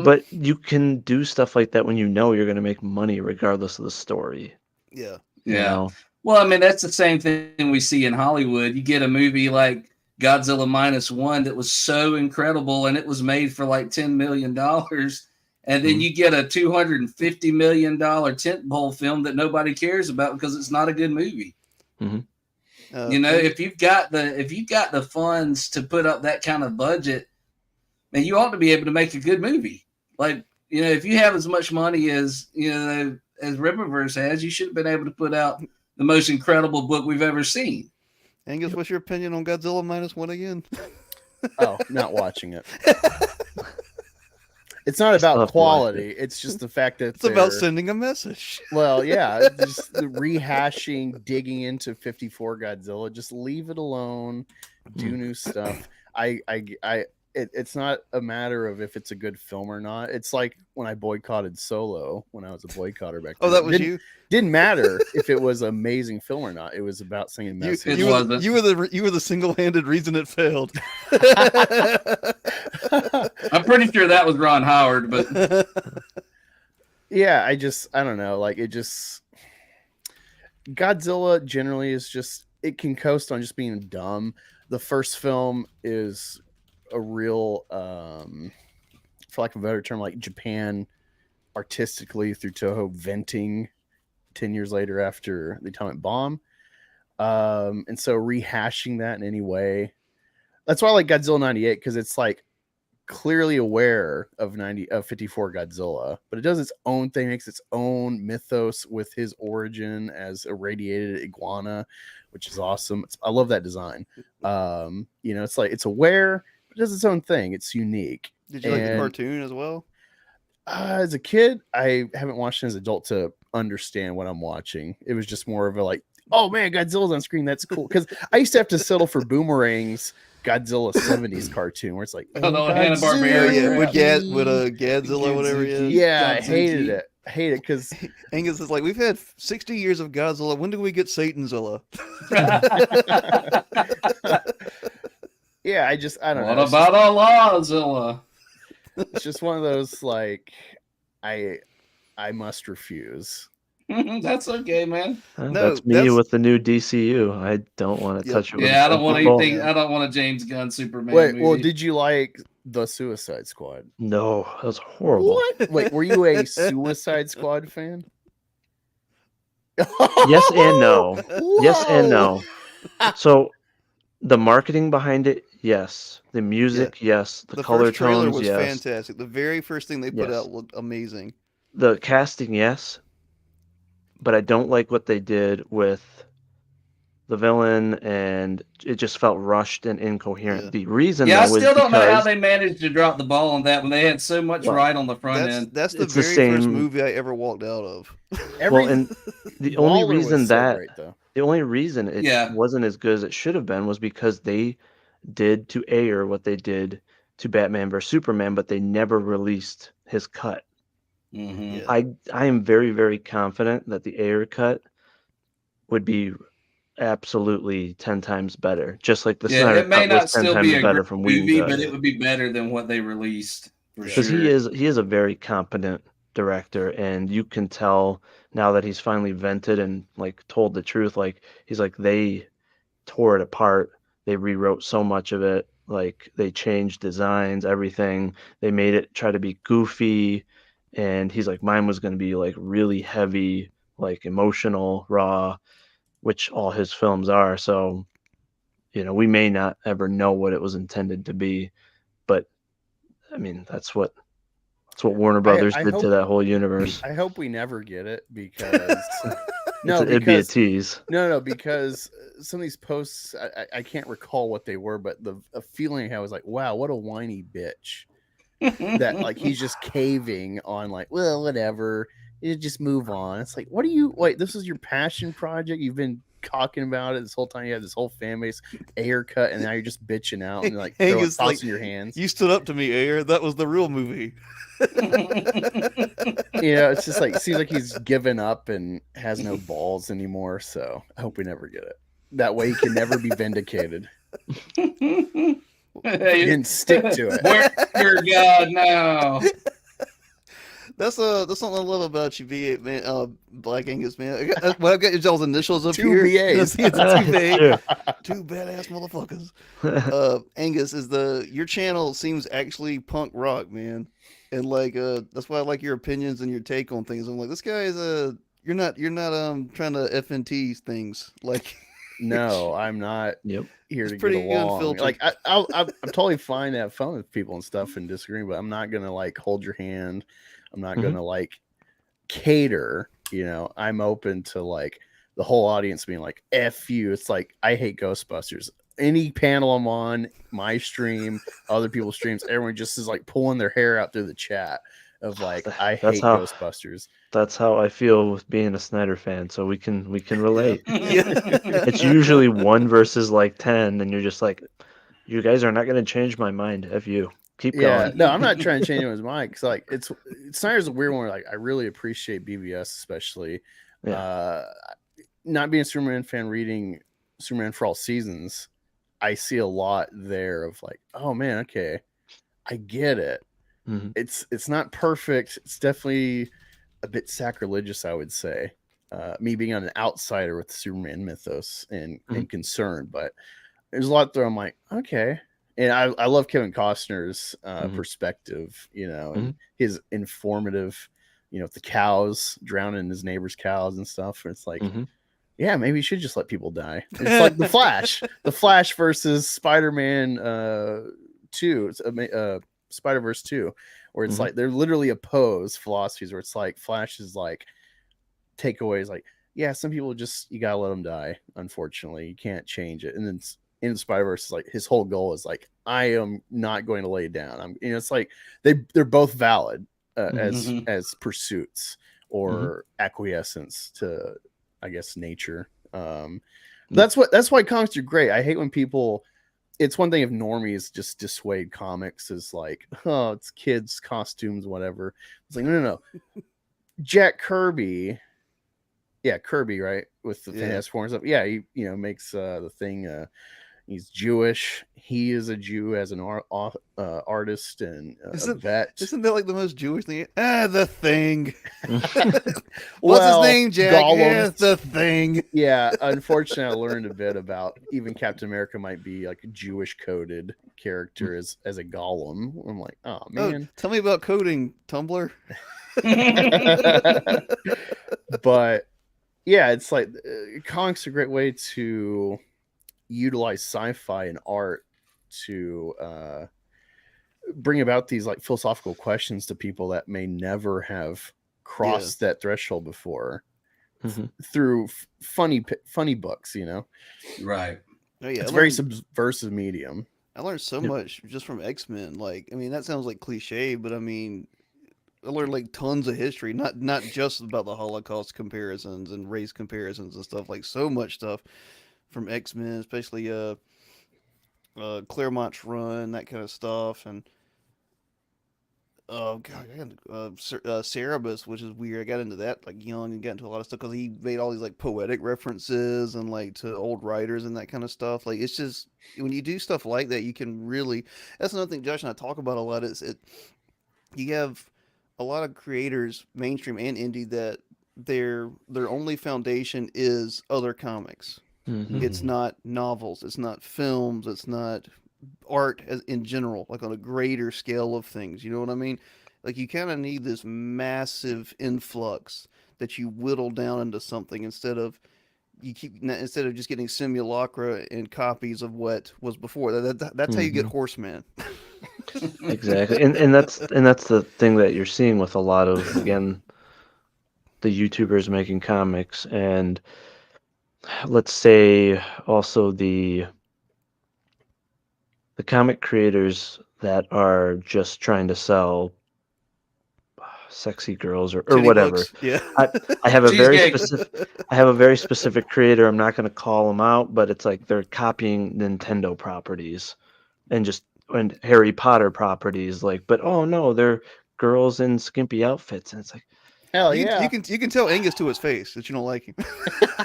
But you can do stuff like that when you know you're going to make money regardless of the story, yeah, you Yeah. know? Well, I mean, that's the same thing we see in Hollywood. You get a movie like Godzilla -1 that was so incredible and it was made for like $10 million. And then Mhm. you get a $250 million tentpole film that nobody cares about because it's not a good movie. Mhm. You know, and if you've got the funds to put up that kind of budget, man, you ought to be able to make a good movie. Like, if you have as much money as as Riververse has, you should have been able to put out the most incredible book we've ever seen. Angus, what's your opinion on Godzilla -1 again? Oh, not watching it. It's not I still about have to watch it. quality. It's just the fact that It's about they're sending a message. well, yeah, just the rehashing, digging into 54 Godzilla. Just leave it alone. Do new stuff. It's not a matter of if it's a good film or not. It's like when I boycotted Solo when I was a boycotter back Oh, then. that was you. Didn't matter if it was an amazing film or not. It was about sending a You message. you, wasn't. you were the single-handed reason it failed. I'm pretty sure that was Ron Howard, but Yeah, I don't know. Like, it just Godzilla generally is just, it can coast on just being dumb. The first film is a real for lack of a better term, like Japan artistically through Toho venting 10 years later after the atomic bomb. And so rehashing that in any way. That's why I like Godzilla 98, because it's like clearly aware of 54 Godzilla, but it does its own thing, makes its own mythos with his origin as a radiated iguana, which is awesome. I love that design. It's like it's aware, but it does its own thing. It's unique. Did you like the And cartoon as well? as a kid, I haven't watched it as an adult to understand what I'm watching. It was just more of a like, oh man, Godzilla's on screen. That's cool. Because I used to have to settle for boomerangs Godzilla 70s cartoon where it's like, Oh, the Hanna-Barbera, Yeah, with Godzuki. Godzilla, whatever he is. Yeah, I Godzuki. hated it. I hate it because Angus is like, we've had 60 years of Godzilla. When do we get Satanzilla? yeah, I don't know. What It's about Allahzilla? it's just one of those like I must refuse. That's okay, man. No, That's me with the new DCU. I don't want to Yep. touch it. With Yeah, I don't want anything. anything. I don't want a James Gunn Superman Wait, movie. well, did you like the Suicide Squad? No, that was horrible. What? Wait, were you a Suicide Squad fan? Yes and no. Yes and Whoa. no. So the marketing behind it, yes. The music, yes. The color first trailer tones, was yes. fantastic. The very first thing they put Yes. out looked amazing. The casting, yes. But I don't like what they did with the villain, and it just felt rushed and incoherent. Yeah. The reason Yeah, I though, was still don't know how because they managed to drop the ball on that when they had so much Well, right on the front end. That's the It's the very first same- movie I ever walked out of. well, and the only Waller was reason so that great, though. the only reason it Yeah. wasn't as good as it should have been was because they did to Ayer what they did to Batman vs Superman, but they never released his cut. Mhm. Yeah. I am very, very confident that the Ayer cut would be absolutely 10 times better, just like the Yeah, Snyder it may cut not was 10 still times be a better great from movie, Whedon but cut. it would be better than what they released for Because sure. he is a very competent director, and you can tell now that he's finally vented and like told the truth. Like he's like, they tore it apart, they rewrote so much of it, like they changed designs, everything. They made it try to be goofy, and he's like, mine was going to be like really heavy, like emotional, raw, which all his films are. So we may not ever know what it was intended to be, but I mean, that's what Warner Brothers I did hope- to that whole universe. I hope we never get it because It'd be a tease. No, because some of these posts, I can't recall what they were, but a feeling I was like, wow, what a whiny bitch. That like he's just caving on like, well, whatever, you just move on. It's like, what do you wait? This is your passion project. You've been talking about it this whole time. You have this whole fan base, Ayer cut, and now you're just bitching out and like throwing Angus, thoughts like, in your hands. You stood up to me, Ayer. That was the real movie. It's just like seems like he's given up and has no balls anymore. So I hope we never get it. That way he can never be vindicated. He didn't stick to it. Where's your God now? That's something I love about you, V8, man. Black Angus, man. I've got y'all's initials up Two here. VAs. It's two VA, Sure. two badass motherfuckers. Angus, your channel seems actually punk rock, man, and like that's why I like your opinions and your take on things. I'm like, this guy is you're not trying to FNT things like. No, I'm not Yep. here It's to pretty get along. unfiltered. Like I'm totally fine to have fun with people and stuff and disagree, but I'm not gonna like hold your hand. I'm not Mhm. gonna like cater. I'm open to like the whole audience being like, "F you." It's like I hate Ghostbusters. Any panel I'm on, my stream, other people's streams, everyone just is like pulling their hair out through the chat of like, I That's hate how- Ghostbusters. That's how I feel with being a Snyder fan, so we can relate. Yeah. It's usually 1 versus like 10, and you're just like, you guys are not going to change my mind. F you. Keep Yeah, going. no, I'm not trying to change anyone's mind because like Snyder's a weird one. Where, like I really appreciate BBS, especially not being a Superman fan, reading Superman for All Seasons. I see a lot there of like, oh man, okay, I get it. Mhm. It's not perfect. It's definitely a bit sacrilegious, I would say. Me being an outsider with the Superman mythos and concern, but there's a lot there. I'm like, okay. And I love Kevin Costner's perspective, and his informative, with the cows drowning his neighbor's cows and stuff. And it's like, yeah, maybe you should just let people die. It's like the Flash versus Spider-Man 2, Spider-Verse 2, where it's like they're literally opposed philosophies. Where it's like Flash is like takeaways, like, yeah, some people you gotta let them die. Unfortunately, you can't change it. And then in Spider-Verse, like his whole goal is like, I am not going to lay down. It's like they're both valid as pursuits or acquiescence to, I guess, nature. That's why comics are great. I hate when people it's one thing if normies just dissuade comics as like, oh, it's kids costumes, whatever. It's like, no. Jack Kirby, Kirby, right, with the Fantastic Four and stuff. Yeah, he makes the thing. He's Jewish. He is a Jew as an artist and a vet. Isn't that like the most Jewish thing? The Thing. What's his name, Jack? Gollum. The Thing. Yeah, unfortunately, I learned a bit about even Captain America might be like a Jewish coded character as a Gollum. I'm like, oh man. Tell me about coding, Tumblr. But yeah, it's like comics are a great way to utilize sci-fi and art to bring about these like philosophical questions to people that may never have crossed that threshold before through funny books, Right. Oh, yeah, it's a very subversive medium. I learned so much just from X-Men. Like, I mean, that sounds like cliche, but I mean, I learned like tons of history, not just about the Holocaust comparisons and race comparisons and stuff. Like, so much stuff from X-Men, especially Claremont's run, that kind of stuff, and oh god, Cerebus, which is weird. I got into that like young and got into a lot of stuff because he made all these like poetic references and like to old writers and that kind of stuff. Like, it's just when you do stuff like that, you can really. That's another thing Josh and I talk about a lot. You have a lot of creators, mainstream and indie, that their only foundation is other comics. It's not novels, it's not films, it's not art in general, like on a greater scale of things. You know what I mean? Like, you kind of need this massive influx that you whittle down into something instead of just getting simulacra and copies of what was before. That's how you get Horseman. Exactly, and that's the thing that you're seeing with a lot of, again, the YouTubers making comics, and let's say also the comic creators that are just trying to sell sexy girls or whatever. Books. Yeah. I have a very specific creator. I'm not going to call them out, but it's like they're copying Nintendo properties and Harry Potter properties. Like, but oh no, they're girls in skimpy outfits, and it's like, hell you, yeah. You can tell Angus to his face that you don't like him.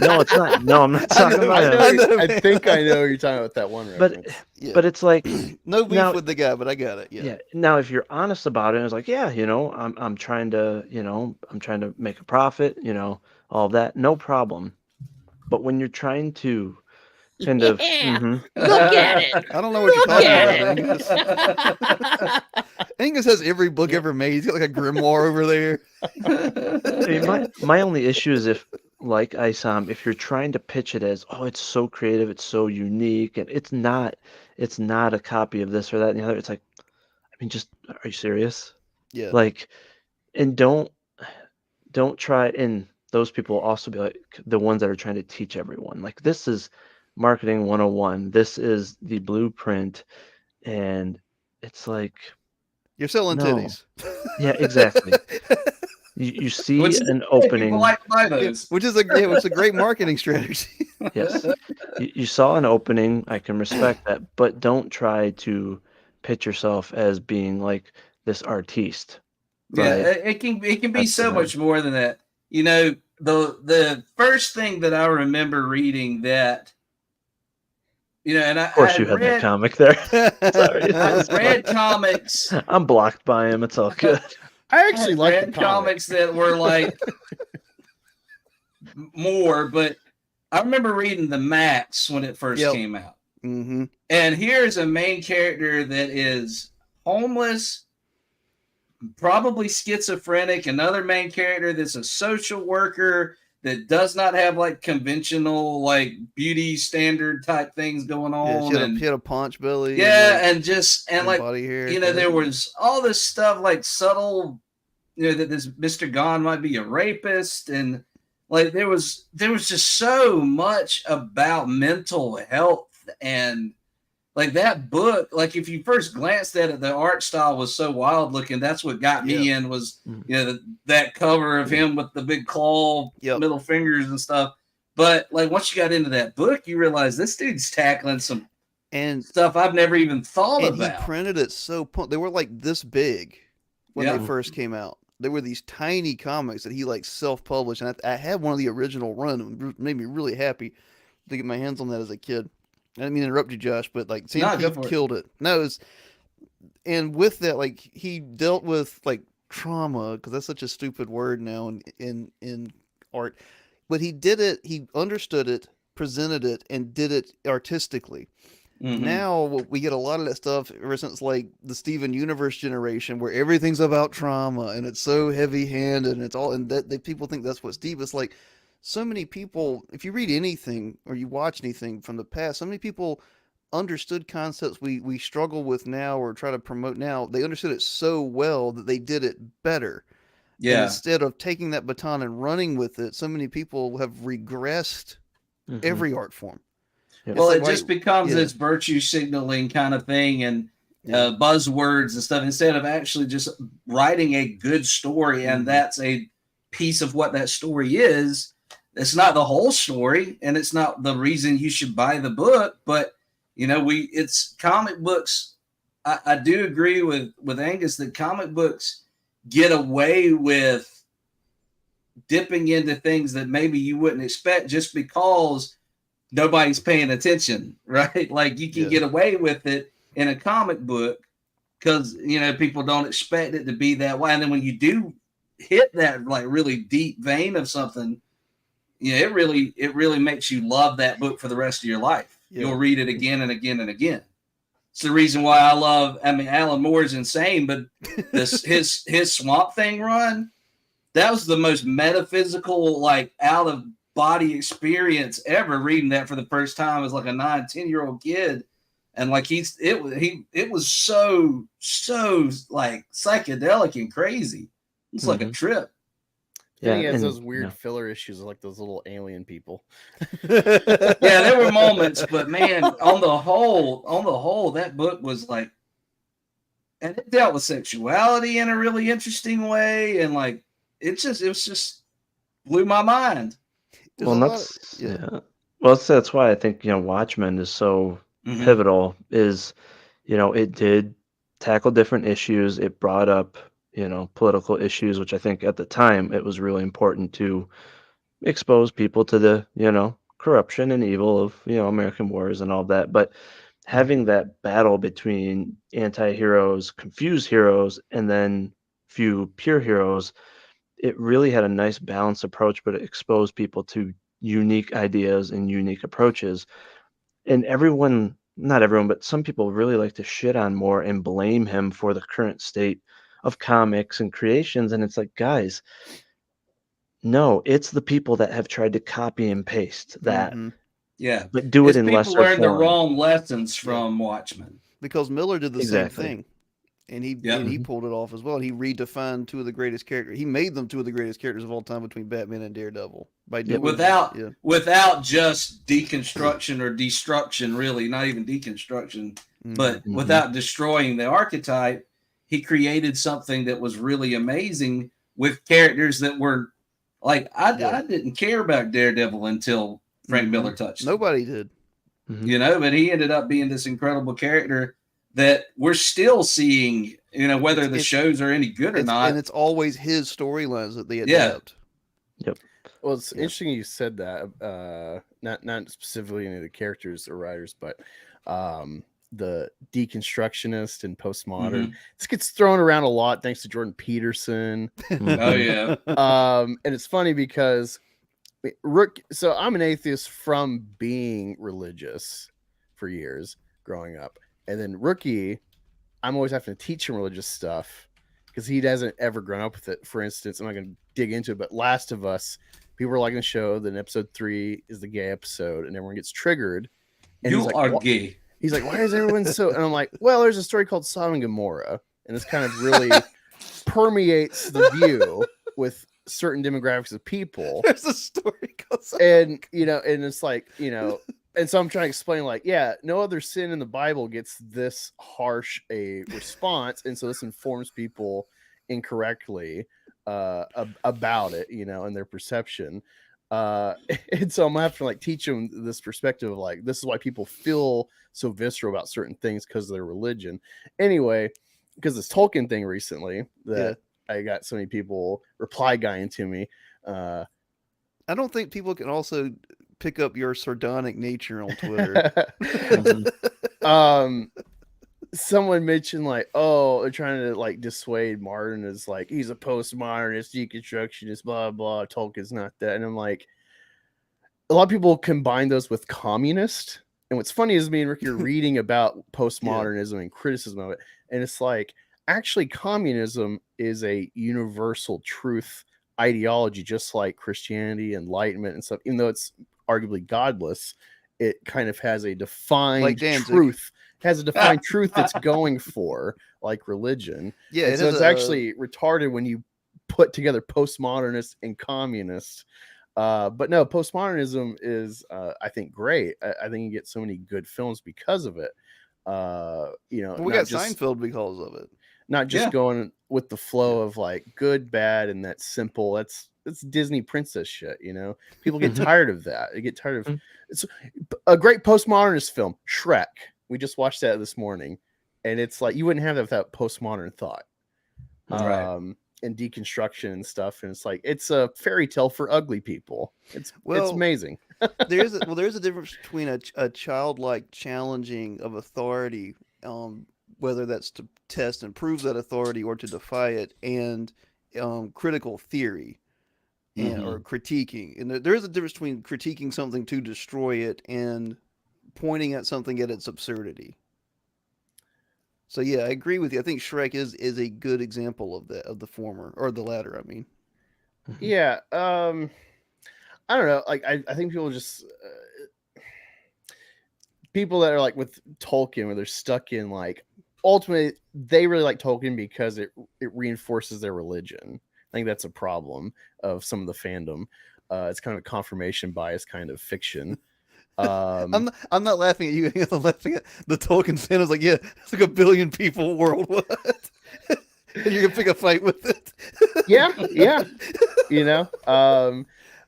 No, it's not. No, I'm not talking about him. I think I know you're talking about that one reference. But it's like no beef with the guy, but I got it. Yeah. Now, if you're honest about it, it's like, yeah, I'm trying to, I'm trying to make a profit, all of that, no problem. But when you're trying to kind of look at it. I don't know what you're talking about. Angus has every book ever made. He's got like a grimoire over there. I mean, my only issue is if you're trying to pitch it as, oh, it's so creative, it's so unique, and it's not a copy of this or that and the other. It's like, I mean, just, are you serious? Yeah. Like, and don't try, and those people will also be like the ones that are trying to teach everyone. Like, this is marketing 101. This is the blueprint, and it's like, you're selling titties. Yeah, exactly. You see an opening, which is a great marketing strategy. Yes, you saw an opening. I can respect that, but don't try to pitch yourself as being like this artiste. Right? Yeah, it can be so much more than that. The first thing that I remember reading that, and of course you had that comic there. Sorry, I read comics. I'm blocked by him. It's all good. I actually like the comics that were like more, but I remember reading the Max when it first came out. Mm-hmm. And here's a main character that is homeless, probably schizophrenic, another main character that's a social worker that does not have like conventional like beauty standard type things going on. Yeah, she had a paunch belly. Yeah, and like body hair. There was all this stuff like subtle, that this Mr. Gone might be a rapist, and like there was just so much about mental health, and like that book, like if you first glanced at it, the art style was so wild looking. That's what got me in was that cover of him with the big claw middle fingers and stuff. But like once you got into that book, you realize this dude's tackling some and stuff I've never even thought and he about. printed it they were like this big when Yeah. they first came out. There were these tiny comics that he like self-published, and I had one of the original run. It made me really happy to get my hands on that as a kid. I didn't mean to interrupt you, Josh, but like Sam No, go Keith for it. killed it. No, it was, and with that, like he dealt with like trauma, because that's such a stupid word now in art. But he did it. He understood it, presented it, and did it artistically. Mhm. Now we get a lot of that stuff ever since like the Steven Universe generation, where everything's about trauma and it's so heavy-handed and it's all, and that people think that's what's deep. It's like so many people, if you read anything or you watch anything from the past, so many people understood concepts we struggle with now or try to promote now. They understood it so well that they did it better. And Yeah. instead of taking that baton and running with it, so many people have regressed Mhm. every art form. Yep. It's Well, like, it just becomes yeah. this virtue signaling kind of thing and Yeah. buzzwords and stuff instead of actually just writing a good story. And Mhm. that's a piece of what that story is. It's not the whole story, and it's not the reason you should buy the book. But it's comic books. I do agree with Angus that comic books get away with dipping into things that maybe you wouldn't expect just because nobody's paying attention, right? Like you can Yeah. get away with it in a comic book because people don't expect it to be that way. And then when you do hit that like really deep vein of something, it really makes you love that book for the rest of your life. Yeah. You'll read it again and again and again. It's the reason why Alan Moore is insane, but his Swamp Thing run, that was the most metaphysical, like out of body experience ever, reading that for the first time as like a 9-10-year-old kid. And like it was so like psychedelic and crazy. It's like a trip. Then he has and- those weird filler issues like those little alien people. Yeah, there were moments, but man, on the whole, that book was like, and it dealt with sexuality in a really interesting way, and like it was just blew my mind. There's Well, a lot that's of- yeah. Well, that's why I think Watchmen is so Mhm. pivotal. Is it did tackle different issues. It brought up political issues, which I think at the time it was really important to expose people to the corruption and evil of American wars and all that. But having that battle between anti-heroes, confused heroes, and then few pure heroes, it really had a nice balanced approach, but it exposed people to unique ideas and unique approaches. And not everyone, but some people really like to shit on Moore and blame him for the current state of comics and creations. And it's like, guys, no, it's the people that have tried to copy and paste that, Mhm. Yeah, but do it it's in people lesser learned the form. wrong lessons from Watchmen. Because Miller did the Exactly. same thing, and he Yep. and he pulled it off as well. And he redefined two of the greatest characters. He made them two of the greatest characters of all time between Batman and Daredevil by doing Without just deconstruction or destruction, really, not even deconstruction, but Mhm. without destroying the archetype, he created something that was really amazing with characters that were like I didn't care about Daredevil until Frank Miller touched him. Nobody did. Mhm. But he ended up being this incredible character that we're still seeing, whether the shows are any good or not. And it's always his storylines that they Yeah. adapt. Yep. Well, it's interesting you said that. Not specifically any of the characters or writers, but the deconstructionist and postmodern. This gets thrown around a lot thanks to Jordan Peterson. Oh yeah. And it's funny because so I'm an atheist from being religious for years growing up, and then Rookie, I'm always having to teach him religious stuff because he hasn't ever grown up with it. For instance, I'm not going to dig into it, but Last of Us, people are liking the show. Then episode 3 is the gay episode, and everyone gets triggered. And You he's like, are gay. He's like, why is everyone so? And I'm like, well, there's a story called Sodom and Gomorrah, and this kind of really permeates the view with certain demographics of people. There's a story called And and it's like, and so I'm trying to explain, like, yeah, no other sin in the Bible gets this harsh a response, and so this informs people incorrectly about it, and their perception. And so I'm gonna have to like teach them this perspective of like this is why people feel so visceral about certain things because of their religion. Anyway, because this Tolkien thing recently that I got so many people reply guying to me. I don't think people can also pick up your sardonic nature on Twitter. Someone mentioned like, oh, they're trying to like dissuade Martin as like he's a postmodernist, deconstructionist, blah blah. Tolkien's not that, and I'm like, a lot of people combine those with communist. And what's funny is me and Ricky are reading about postmodernism and criticism of it, and it's like actually communism is a universal truth ideology, just like Christianity, Enlightenment, and stuff. Even though it's arguably godless, it kind of has a defined truth. Has a defined truth that's going for, like religion. Yeah, so it's actually retarded when you put together postmodernist and communist. But no, postmodernism is, I think, great. I think you get so many good films because of it. We got Seinfeld because of it. Not just going with the flow of like good, bad, and that's simple. That's Disney princess shit. People get tired of that. They get tired of. It's a great postmodernist film, Shrek. We just watched that this morning, and it's like you wouldn't have that without postmodern thought, and deconstruction and stuff. And it's like it's a fairy tale for ugly people. It's amazing. there's a difference between a childlike challenging of authority, whether that's to test and prove that authority or to defy it, and critical theory. Or critiquing, and there is a difference between critiquing something to destroy it and pointing at something at its absurdity. So yeah, I agree with you. I think Shrek is a good example of the former or the latter. I mean, yeah. I don't know. Like I think people just people that are like with Tolkien, where they're stuck in like ultimately they really like Tolkien because it reinforces their religion. I think that's a problem of some of the fandom. It's kind of a confirmation bias kind of fiction. I'm not laughing at you. I'm laughing at the Tolkien fan. I was like, yeah, it's like 1 billion people worldwide, and you're gonna pick a fight with it. yeah.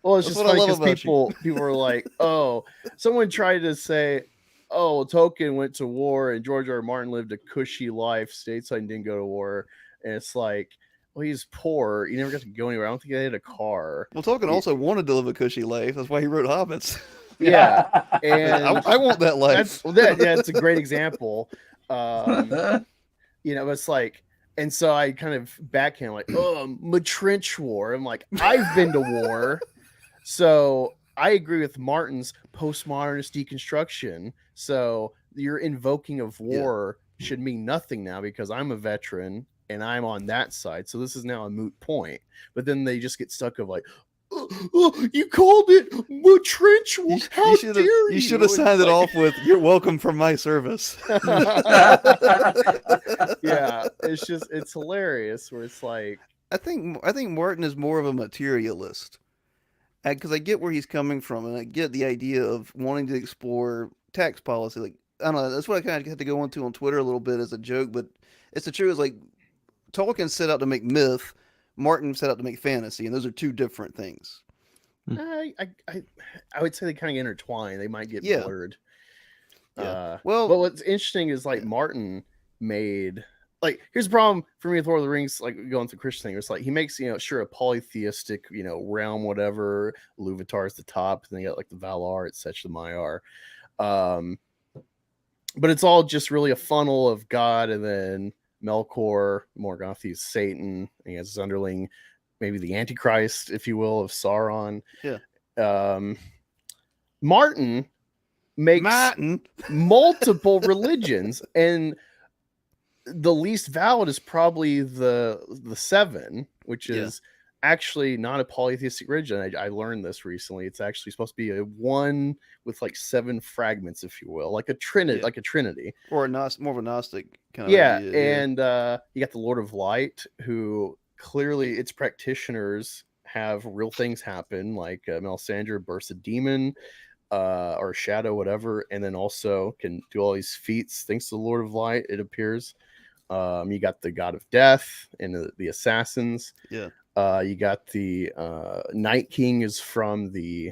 Well, it's just funny because people are like, oh, someone tried to say, oh, Tolkien went to war and George R. Martin lived a cushy life stateside and didn't go to war, and it's like, well, he's poor. He never got to go anywhere. I don't think he had a car. Well, Tolkien also wanted to live a cushy life. That's why he wrote Hobbits. Yeah, and I want that life. That's a great example. It's like, and so I kind of backhand like, oh, trench war. I'm like, I've been to war, so I agree with Martin's postmodernist deconstruction. So your invoking of war should mean nothing now because I'm a veteran and I'm on that side. So this is now a moot point. But then they just get stuck of like, oh, you called it trench war. How dare you? You should have signed it off with "You're welcome from my service." Yeah, it's hilarious. Where it's like, I think Martin is more of a materialist, because I get where he's coming from, and I get the idea of wanting to explore tax policy. Like, I don't know, that's what I kind of had to go into on Twitter a little bit as a joke, but it's the truth. Is like Tolkien set out to make myth. Martin set out to make fantasy, and those are two different things. I would say they kind of intertwine. They might get blurred. Yeah. But what's interesting is like Martin made like here's the problem for me with Lord of the Rings. Like going through Christian thing, it's like he makes a polytheistic realm, whatever. Iluvatar is the top, and then you got like the Valar, etc. The Maiar. But it's all just really a funnel of God, and then Melkor, Morgoth, he's Satan. He has his underling, maybe the Antichrist, if you will, of Sauron. Yeah. Martin makes multiple religions, and the least valid is probably the seven, which is actually not a polytheistic religion. I learned this recently. It's actually supposed to be a one with like 7 fragments, if you will, like a trinity, or more of a Gnostic kind of idea. And you got the Lord of Light, who clearly its practitioners have real things happen, like Melisandre bursts a demon or a shadow, whatever, and then also can do all these feats thanks to the Lord of Light, it appears. You got the God of Death and the assassins. Yeah. You got the Night King is from the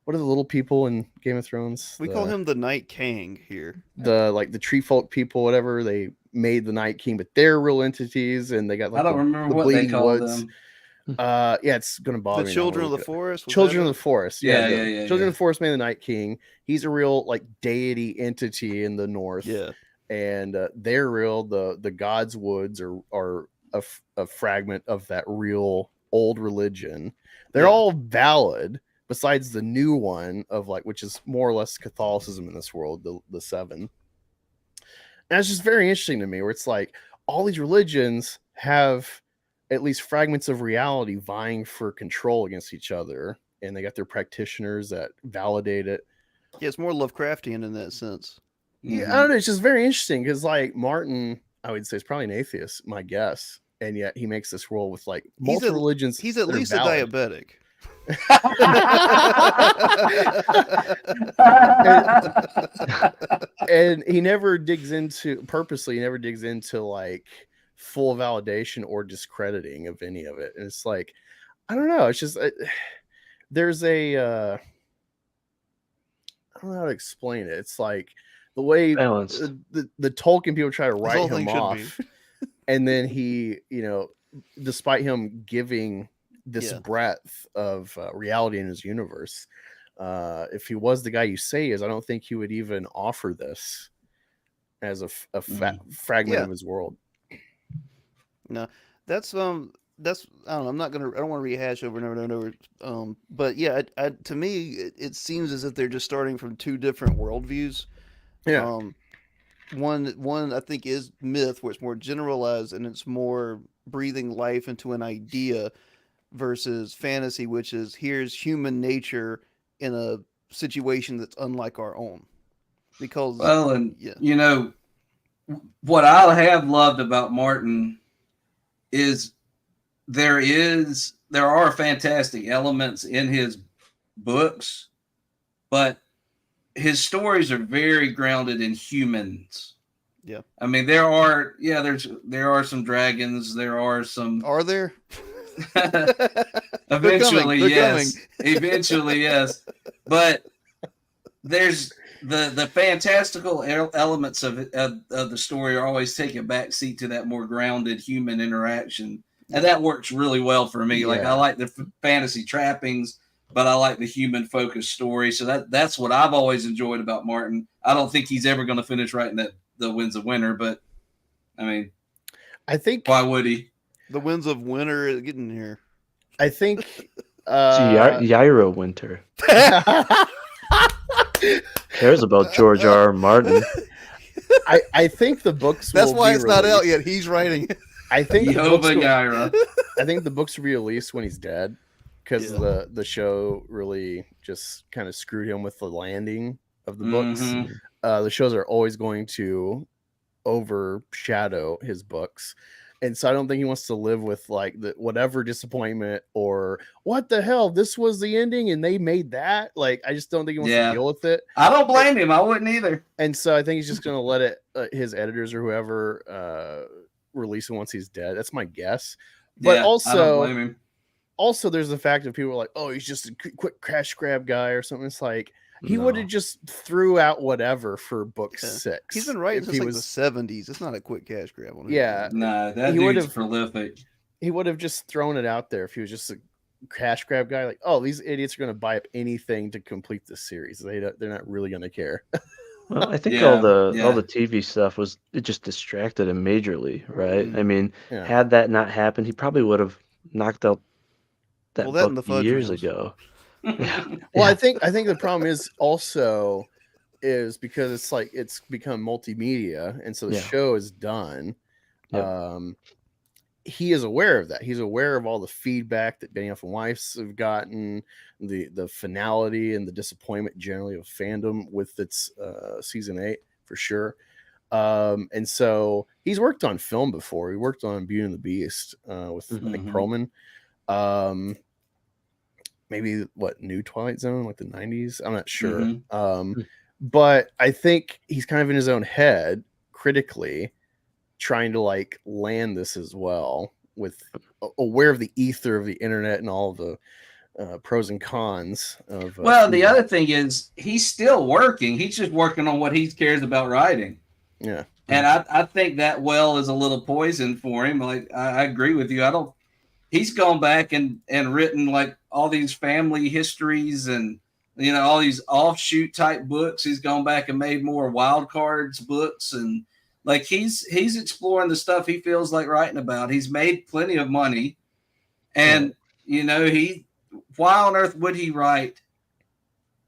what are the little people in Game of Thrones? We call him the Night King here. The tree folk people, whatever. They made the Night King, but they're real entities, and they got like I don't remember what they call them. Yeah, it's gonna bother The me. Children of the Forest. Children of the Forest. Yeah. Children of the Forest made the Night King. He's a real like deity entity in the north. Yeah. And they're real. The Gods Woods are a fragment of that real old religion. They're all valid, besides the new one of like, which is more or less Catholicism in this world, the seven. And it's just very interesting to me, where it's like all these religions have at least fragments of reality vying for control against each other, and they got their practitioners that validate it. Yeah, it's more Lovecraftian in that sense. Yeah, I don't know. It's just very interesting because, like, Martin, I would say, is probably an atheist, my guess, and yet he makes this world with like multiple religions. He's at least a diabetic. and he never digs into purposely. He never digs into like full validation or discrediting of any of it. And it's like, I don't know. It's just there's a I don't know how to explain it. It's like the way the Tolkien people try to write him off, and then he, you know, despite him giving this breadth of reality in his universe, if he was the guy you say he is, I don't think he would even offer this as a fragment of his world. No, that's I don't know. I don't want to rehash over and over. But yeah, to me, it seems as if they're just starting from two different worldviews. Yeah. One I think is myth, where it's more generalized and it's more breathing life into an idea, versus fantasy, which is here's human nature in a situation that's unlike our own. Because you know what I have loved about Martin is there are fantastic elements in his books, but his stories are very grounded in humans. Yeah. I mean, there are some dragons. There are some. Are there? Eventually, yes. Coming. Eventually, yes. But there's the fantastical elements of the story are always taking a back seat to that more grounded human interaction. And that works really well for me. Yeah. Like, I like the fantasy trappings, but I like the human focused story. So that's what I've always enjoyed about Martin. I don't think he's ever going to finish writing the Winds of Winter, but I mean, I think why would he? The Winds of Winter is getting here. I think Yairo Winter cares about George R. Martin. I think the books. That's why it's not out yet. He's writing. I think I think the books will be released when he's dead, because the show really just kind of screwed him with the landing of the books. Mm-hmm. The shows are always going to overshadow his books. And so I don't think he wants to live with like the whatever disappointment or what the hell, this was the ending and they made that. Like, I just don't think he wants to deal with it. I don't blame him. I wouldn't either. And so I think he's just going to let it, his editors or whoever, release it once he's dead. That's my guess. But I don't blame him. Also, there's the fact that people are like, oh, he's just a quick cash grab guy or something. It's like, he would have just threw out whatever for book 6. He's been writing since like the 70s. It's not a quick cash grab on it. Yeah. No, that dude's prolific. He would have just thrown it out there if he was just a cash grab guy. Like, oh, these idiots are going to buy up anything to complete this series. They're not really going to care. Well, I think all the TV stuff it just distracted him majorly, right? I mean, had that not happened, he probably would have knocked out that book years ago. Well, I think the problem is also because it's like it's become multimedia, and so the show is done. Yep. He is aware of that. He's aware of all the feedback that Benioff and Weiss have gotten, the finality and the disappointment generally of fandom with its season 8 for sure. And so he's worked on film before. He worked on Beauty and the Beast with I think Perlman. Maybe New Twilight Zone, like the 90s. I'm not sure. But I think he's kind of in his own head critically trying to like land this as well. with aware of the ether of the internet and all the pros and cons of. Well, the other thing is he's still working. He's just working on what he cares about writing. Yeah. And I think that well is a little poison for him. Like I agree with you. He's gone back and written like all these family histories and all these offshoot type books. He's gone back and made more wild cards books, and like he's exploring the stuff he feels like writing about. He's made plenty of money, and why on earth would he write?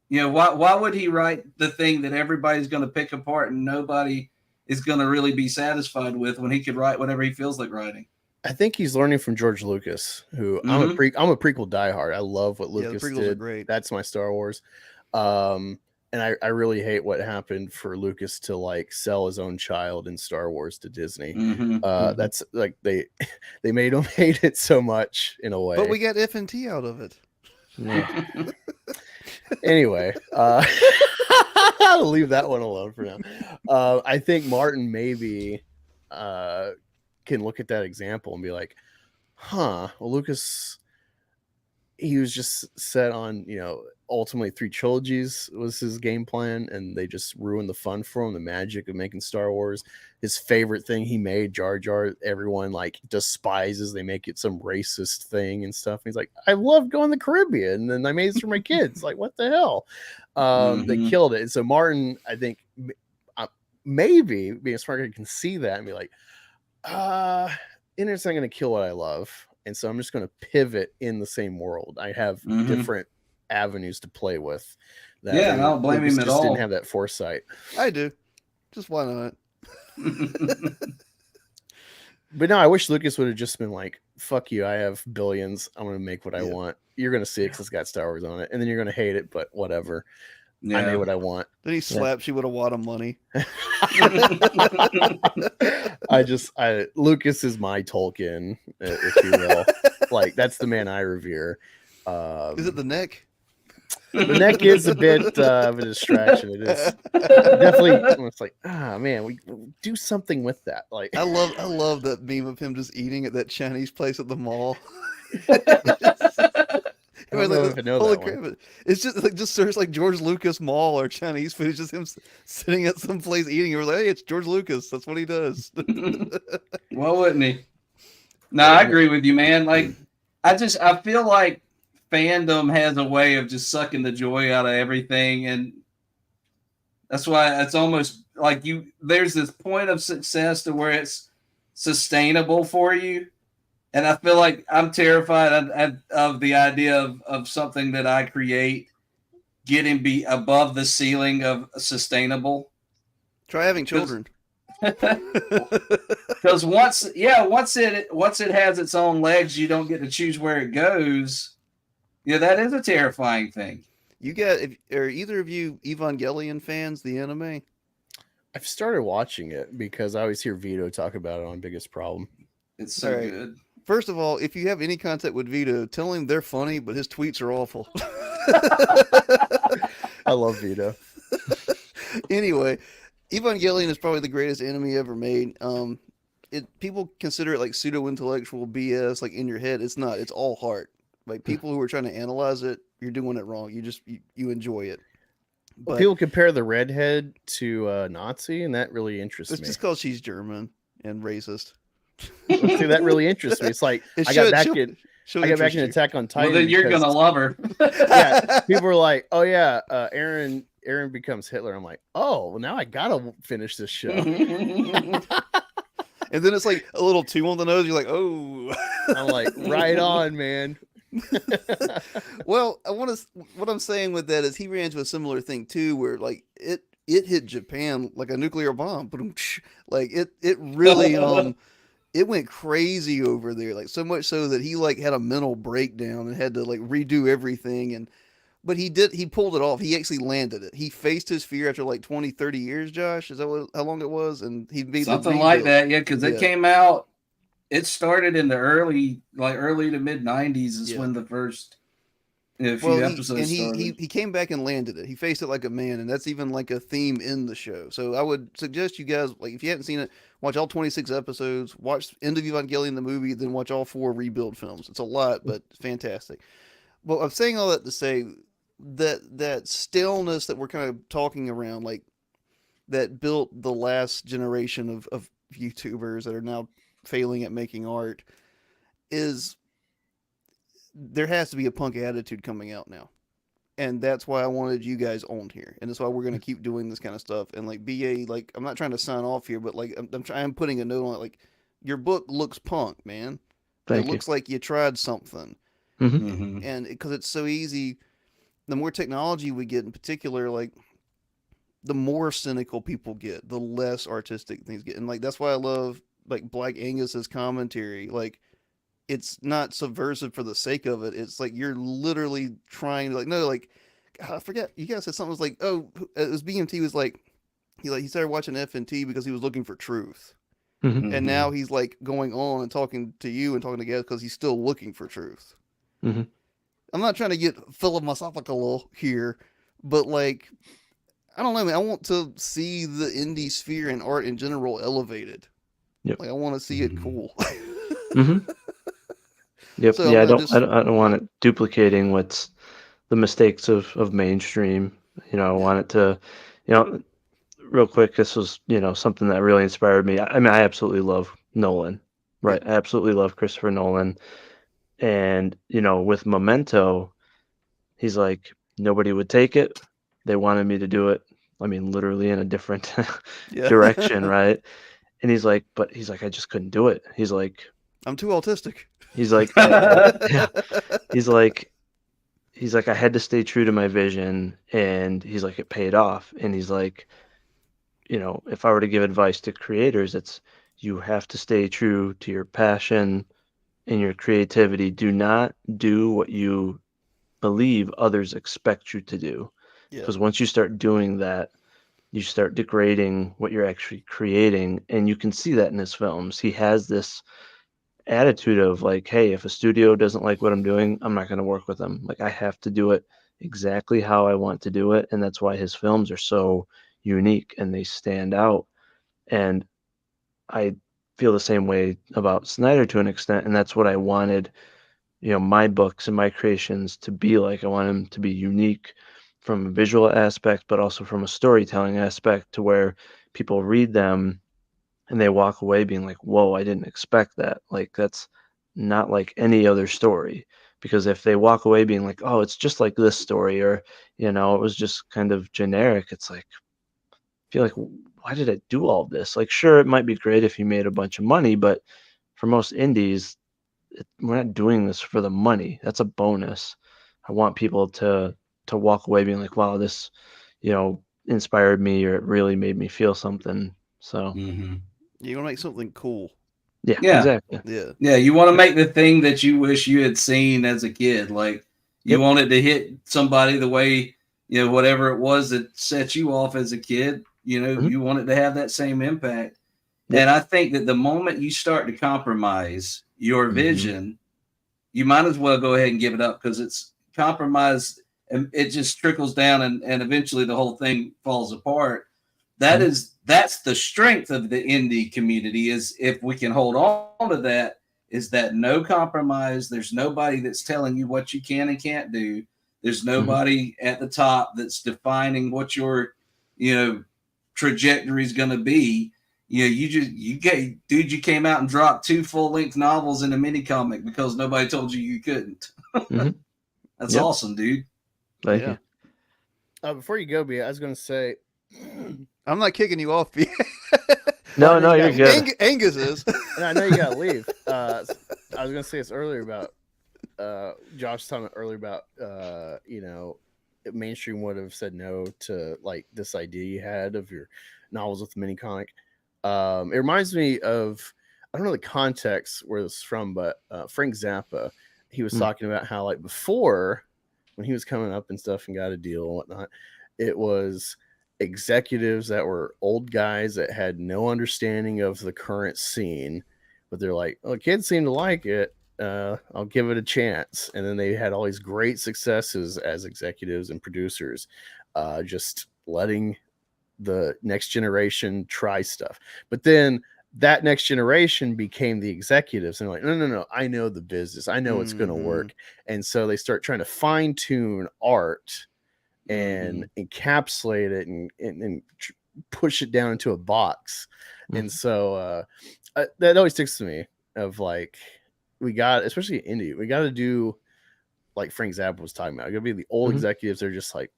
Why would he write the thing that everybody's going to pick apart and nobody is going to really be satisfied with when he could write whatever he feels like writing? I think he's learning from George Lucas, who I'm a prequel diehard. I love what Lucas did. Are great. That's my Star Wars. And I really hate what happened for Lucas to like sell his own child in Star Wars to Disney. That's like they made him hate it so much in a way. But we got F and T out of it. Yeah. Anyway, I'll leave that one alone for now. I think Martin maybe can look at that example and be like, well, Lucas, he was just set on, ultimately 3 trilogies was his game plan, and they just ruined the fun for him, the magic of making Star Wars. His favorite thing he made, Jar Jar, everyone like despises. They make it some racist thing and stuff. And he's like, I love going to the Caribbean, and I made this for my kids. Like, what the hell? They killed it. And so Martin, I think, maybe being a smart guy, can see that and be like, internet's not going to kill what I love, and so I'm just going to pivot in the same world. I have different avenues to play with. That I don't blame him at all. Didn't have that foresight. I do. Just why not? But no, I wish Lucas would have just been like, "Fuck you! I have billions. I'm going to make what I want. You're going to see it because it's got Star Wars on it, and then you're going to hate it. But whatever. I made what I want." Then he slaps you with a wad of money. Lucas is my Tolkien, if you will. Like, that's the man I revere. Is it the neck? The neck is a bit of a distraction. It is definitely. It's like, man, we do something with that. Like, I love that meme of him just eating at that Chinese place at the mall. I don't know if I know Holy that crap! one. It's just search like George Lucas Mall or Chinese food. It's just him sitting at some place eating. You're like, hey, it's George Lucas. That's what he does. Well, wouldn't he? No, I agree with you, man. Like, I feel like fandom has a way of just sucking the joy out of everything, and that's why it's almost like there's this point of success to where it's sustainable for you. And I feel like I'm terrified of the idea of something that I create getting above the ceiling of sustainable. Try having children. Because once it has its own legs, you don't get to choose where it goes. Yeah, that is a terrifying thing. Are either of you Evangelion fans? The anime? I've started watching it because I always hear Vito talk about it on Biggest Problem. It's so good. First of all, if you have any contact with Vito, tell him they're funny, but his tweets are awful. I love Vito. Anyway, Evangelion is probably the greatest anime ever made. People consider it like pseudo-intellectual BS, like in your head. It's not. It's all heart. Like people who are trying to analyze it, you're doing it wrong. You enjoy it. But people compare the redhead to Nazi, and that really interests me. It's just because she's German and racist. See, that really interests me. It's like I got back in Attack on Titan. Well, then you're gonna love her. Yeah, people were like, "Oh yeah, Aaron becomes Hitler." I'm like, "Oh, well now I gotta finish this show." And then it's like a little too on the nose. You're like, "Oh." I'm like, "Right on, man." Well, what I'm saying with that is he ran into a similar thing too, where like it hit Japan like a nuclear bomb. Like it really it went crazy over there, like so much so that he like had a mental breakdown and had to like redo everything. But he pulled it off. He actually landed it. He faced his fear after like 20, 30 years, Josh. Is that how long it was? And he beat something like that. Yeah. Cause it came out, it started in the early to mid 90s is when the first A few Well, episodes started. he came back and landed it. He faced it like a man, and that's even like a theme in the show. So I would suggest you guys, like, if you haven't seen it, watch all 26 episodes, watch End of Evangelion the movie, then watch all 4 Rebuild films. It's a lot, but fantastic. Well, I'm saying all that to say that staleness that we're kind of talking around, like that built the last generation of YouTubers that are now failing at making art, is there has to be a punk attitude coming out now. And that's why I wanted you guys on here, and that's why we're gonna keep doing this kind of stuff. And like BA, like I'm not trying to sign off here, but like I'm putting a note on it. Like your book looks punk, man. Thank It you. looks like you tried something, Mm-hmm. and because it's so easy, the more technology we get, in particular, like the more cynical people get, the less artistic things get, and like that's why I love like Black Angus's commentary. Like it's not subversive for the sake of it. It's like you're literally trying to like no like I forget you guys said something was like oh it was BMT was like he started watching FNT because he was looking for truth. Mhm. And now he's like going on and talking to you and talking to guys because he's still looking for truth. Mhm. I'm not trying to get philosophical here, but like I don't know, man. I want to see the indie sphere and art in general elevated. Yep. Like I want to see it cool. Mhm. Yep. So Yeah, I'm just I don't want it duplicating what's the mistakes of mainstream. You know, I want it to, you know, real quick, this was, you know, something that really inspired me. I mean, I absolutely love Nolan, right? I absolutely love Christopher Nolan. And, you know, with Memento, he's like, nobody would take it. They wanted me to do it. I mean, literally in a different yeah. direction, right? And he's like, I just couldn't do it. I'm too autistic. He's like, yeah. He's like, I had to stay true to my vision, and he's like, it paid off. And he's like, you know, if I were to give advice to creators, it's you have to stay true to your passion and your creativity. Do not do what you believe others expect you to do. Yeah. Because once you start doing that, you start degrading what you're actually creating. And you can see that in his films. He has this attitude of like, hey, if a studio doesn't like what I'm doing, I'm not going to work with them. Like, I have to do it exactly how I want to do it. And that's why his films are so unique and they stand out. And I feel the same way about Snyder to an extent. And that's what I wanted, you know, my books and my creations to be like. I want them to be unique from a visual aspect, but also from a storytelling aspect, to where people read them and they walk away being like, whoa, I didn't expect that. Like, that's not like any other story. Because if they walk away being like, oh, it's just like this story, or, you know, it was just kind of generic, it's like, I feel like, why did I do all this? Like, sure, it might be great if you made a bunch of money, but for most indies, we're not doing this for the money. That's a bonus. I want people to walk away being like, wow, this, you know, inspired me, or it really made me feel something. So Mm-hmm. You want to make something cool. yeah, Yeah. exactly. Yeah. Yeah, you want to make the thing that you wish you had seen as a kid. Like you Yep. want it to hit somebody the way, you know, whatever it was that set you off as a kid, you know, Mhm. you want it to have that same impact. Yep. And I think that the moment you start to compromise your vision, you might as well go ahead and give it up, because it's compromise and it just trickles down, and eventually the whole thing falls apart. That's the strength of the indie community, is if we can hold on to that, is that no compromise. There's nobody that's telling you what you can and can't do. There's nobody at the top that's defining what your, you know, trajectory is going to be. You know, you came out and dropped 2 full-length novels in a mini comic because nobody told you couldn't. Mhm. That's Yep. awesome, dude. Thank Yeah. you. Before you go, B, I was going to say, I'm not kicking you off. No, Well, no, you you're got- good. Angus is. and I know you got to leave. I was going to say this earlier about Josh was talking earlier about you know, mainstream would have said no to like this idea you had of your novels with the mini comic. It reminds me of, I don't know the context where this is from, but Frank Zappa, he was talking about how like before, when he was coming up and stuff and got a deal and whatnot, it was executives that were old guys that had no understanding of the current scene, but they're like, oh, kids seem to like it. I'll give it a chance. And then they had all these great successes as executives and producers, just letting the next generation try stuff. But then that next generation became the executives and like, no, I know the business. I know it's going to work. And so they start trying to fine tune art and encapsulate it and push it down into a box. And so that always sticks to me of like, especially indie, we got to do like Frank Zappa was talking about. It could be the old executives. They're just like,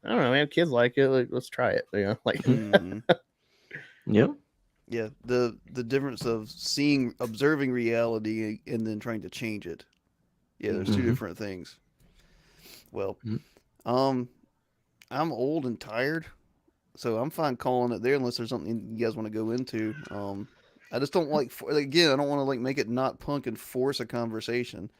I don't know, man, kids like it. Like, let's try it. You know, like, Yep. Yeah, the difference of observing reality and then trying to change it. Yeah, there's two different things. Well, I'm old and tired, so I'm fine calling it there unless there's something you guys want to go into. I just don't like, again, I don't want to like make it not punk and force a conversation.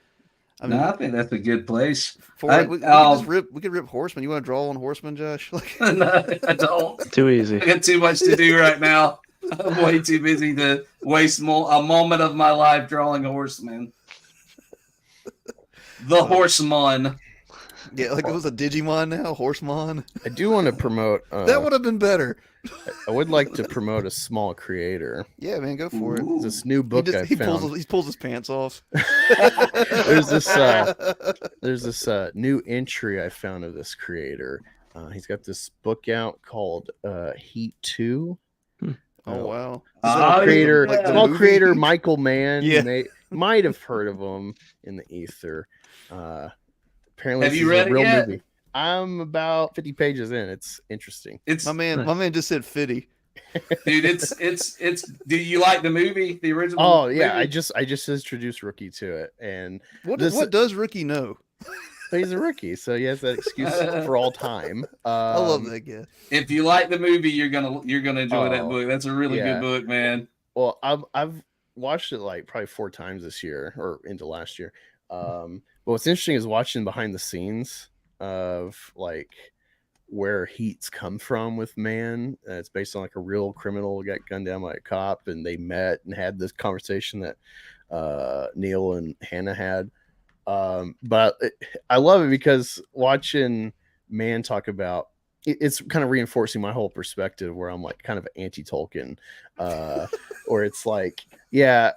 I mean, No, I think that's a good place. we could rip Horseman. You want to draw on Horseman, Josh? Like, No, I don't. Too easy. I got too much to do right now. I'm way too busy to waste a moment of my life drawing a horseman. The Horseman. Yeah, like it was a Digimon now, Horsemon. I do want to promote. That would have been better. I would like to promote a small creator. Yeah, man, go for it. This new book He found. pulls his pants off. There's this new entry I found of this creator. He's got this book out called Heat 2. Oh wow! Creator, like small movie? creator Michael Mann. Yeah. You might have heard of him in the ether. Apparently, Have this you is read a it real yet? movie. I'm about 50 pages in. It's interesting. It's My man just said fitty. dude. It's. Do you like the movie? The original? Oh yeah, movie? I just introduced Rookie to it, and What does Rookie know? he's a rookie, so he has that excuse for all time. I love that guy. If you like the movie, you're gonna enjoy that book. That's a really yeah. good book, man. Well, I've watched it like probably 4 times this year or into last year. But what's interesting is watching behind the scenes of like where Heat's come from with Man. It's based on like a real criminal who got gunned down by a cop, and they met and had this conversation that Neil and Hannah had. But I love it because watching Man talk about it's kind of reinforcing my whole perspective where I'm like kind of anti-Tolkien, or it's like, yeah,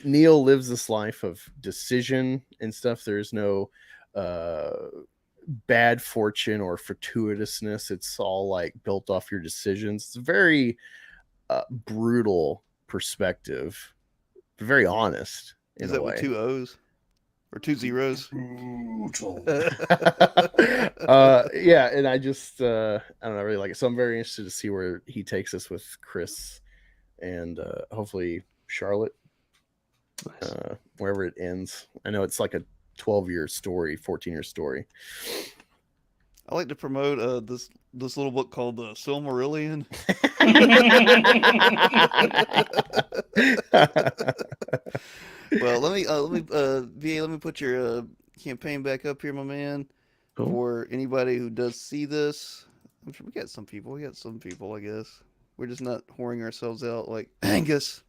Neil lives this life of decision and stuff. There's no bad fortune or fortuitousness. It's all like built off your decisions. It's a very brutal perspective, very honest. Is that with 2 O's or 2 zeros? Brutal. Yeah, and I just I don't know, I really like it. So I'm very interested to see where he takes us with Chris and hopefully Charlotte. Wherever it ends. I know it's like a 12-year story, 14-year story. I like to promote this little book called the Silmarillion. Well, let me put your campaign back up here, my man. Cool. For anybody who does see this, I'm sure we got some people. I guess we're just not whoring ourselves out like Angus.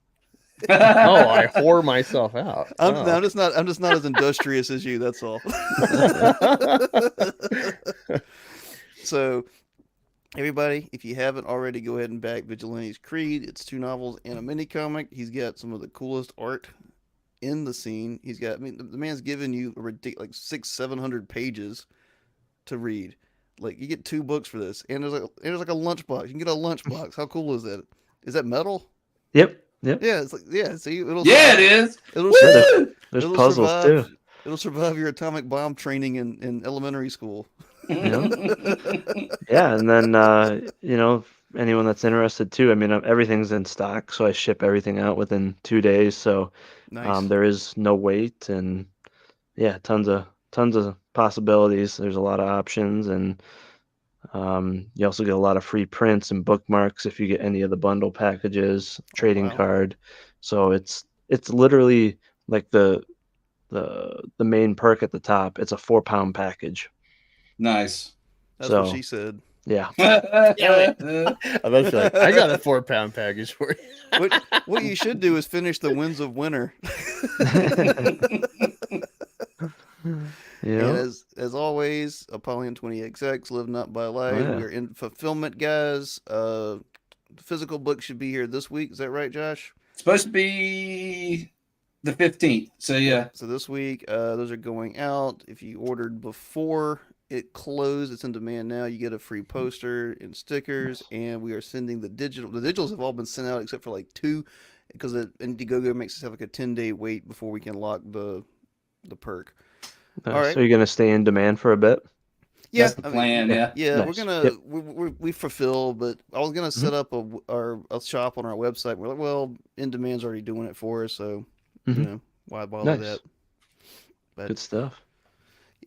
Oh, I whore myself out. I'm just not as industrious as you. That's all. So, everybody, if you haven't already, go ahead and back Vigilante's Creed. It's 2 novels and a mini comic. He's got some of the coolest art in the scene. He's got, I mean, the man's given you a ridiculous, like 600-700 pages to read. Like, you get 2 books for this, and there's like a lunchbox. You can get a lunchbox. How cool is that? Is that metal? Yep. Yeah, it's like, yeah. See, it is. There's puzzles too. It'll survive your atomic bomb training in elementary school. Yeah, and then anyone that's interested too. I mean, everything's in stock, so I ship everything out within 2 days. So Nice. there is no wait, and yeah, tons of possibilities. There's a lot of options, and you also get a lot of free prints and bookmarks if you get any of the bundle packages, trading wow. card. So it's literally like the main perk at the top. It's a 4-pound package. Nice. That's so what she said. Yeah. I was like, I got a 4-pound package for you. What you should do is finish the Winds of Winter. And Yeah. as always, Apollyon 20XX, Live Not by Light. yeah. We are in fulfillment, guys. The physical book should be here this week. Is that right, Josh? Supposed to be the 15th. So yeah. So this week, those are going out. If you ordered before it closed, it's in demand now. You get a free poster and stickers, and we are sending the digital. The digitals have all been sent out except for like 2, because Indiegogo makes us have like a 10-day wait before we can lock the perk. Nice. All right. So you're gonna stay in demand for a bit? Yeah, That's the plan. Yeah. Yeah, we're Nice. gonna Yep. we fulfill, but I was gonna set up a shop on our website. We're like, well, In Demand's already doing it for us, so Mhm. why bother Nice. that? But Good stuff.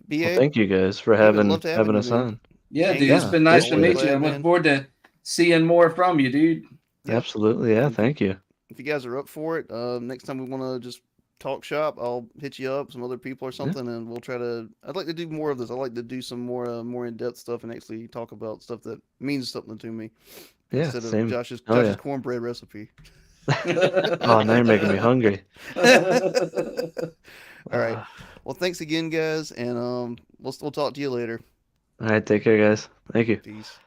BA, Well, thank you guys for Yeah, we'd having love to have you, us man. on. Yeah, Yeah, dude. It's been nice to always meet glad, you. I'm man. looking forward to seeing more from you, dude. Yeah. Absolutely. Yeah. Thank you. if you guys are up for it, next time we want to just talk shop, I'll hit you up, some other people or something, and we'll try to. I'd like to do more of this. I'd like to do some more in depth stuff and actually talk about stuff that means something to me Yeah. instead Same. of Josh's Oh, yeah. cornbread recipe. Oh, now you're making me hungry. All right. Well, thanks again, guys, and we'll talk to you later. All right. Take care, guys. Thank you. Peace.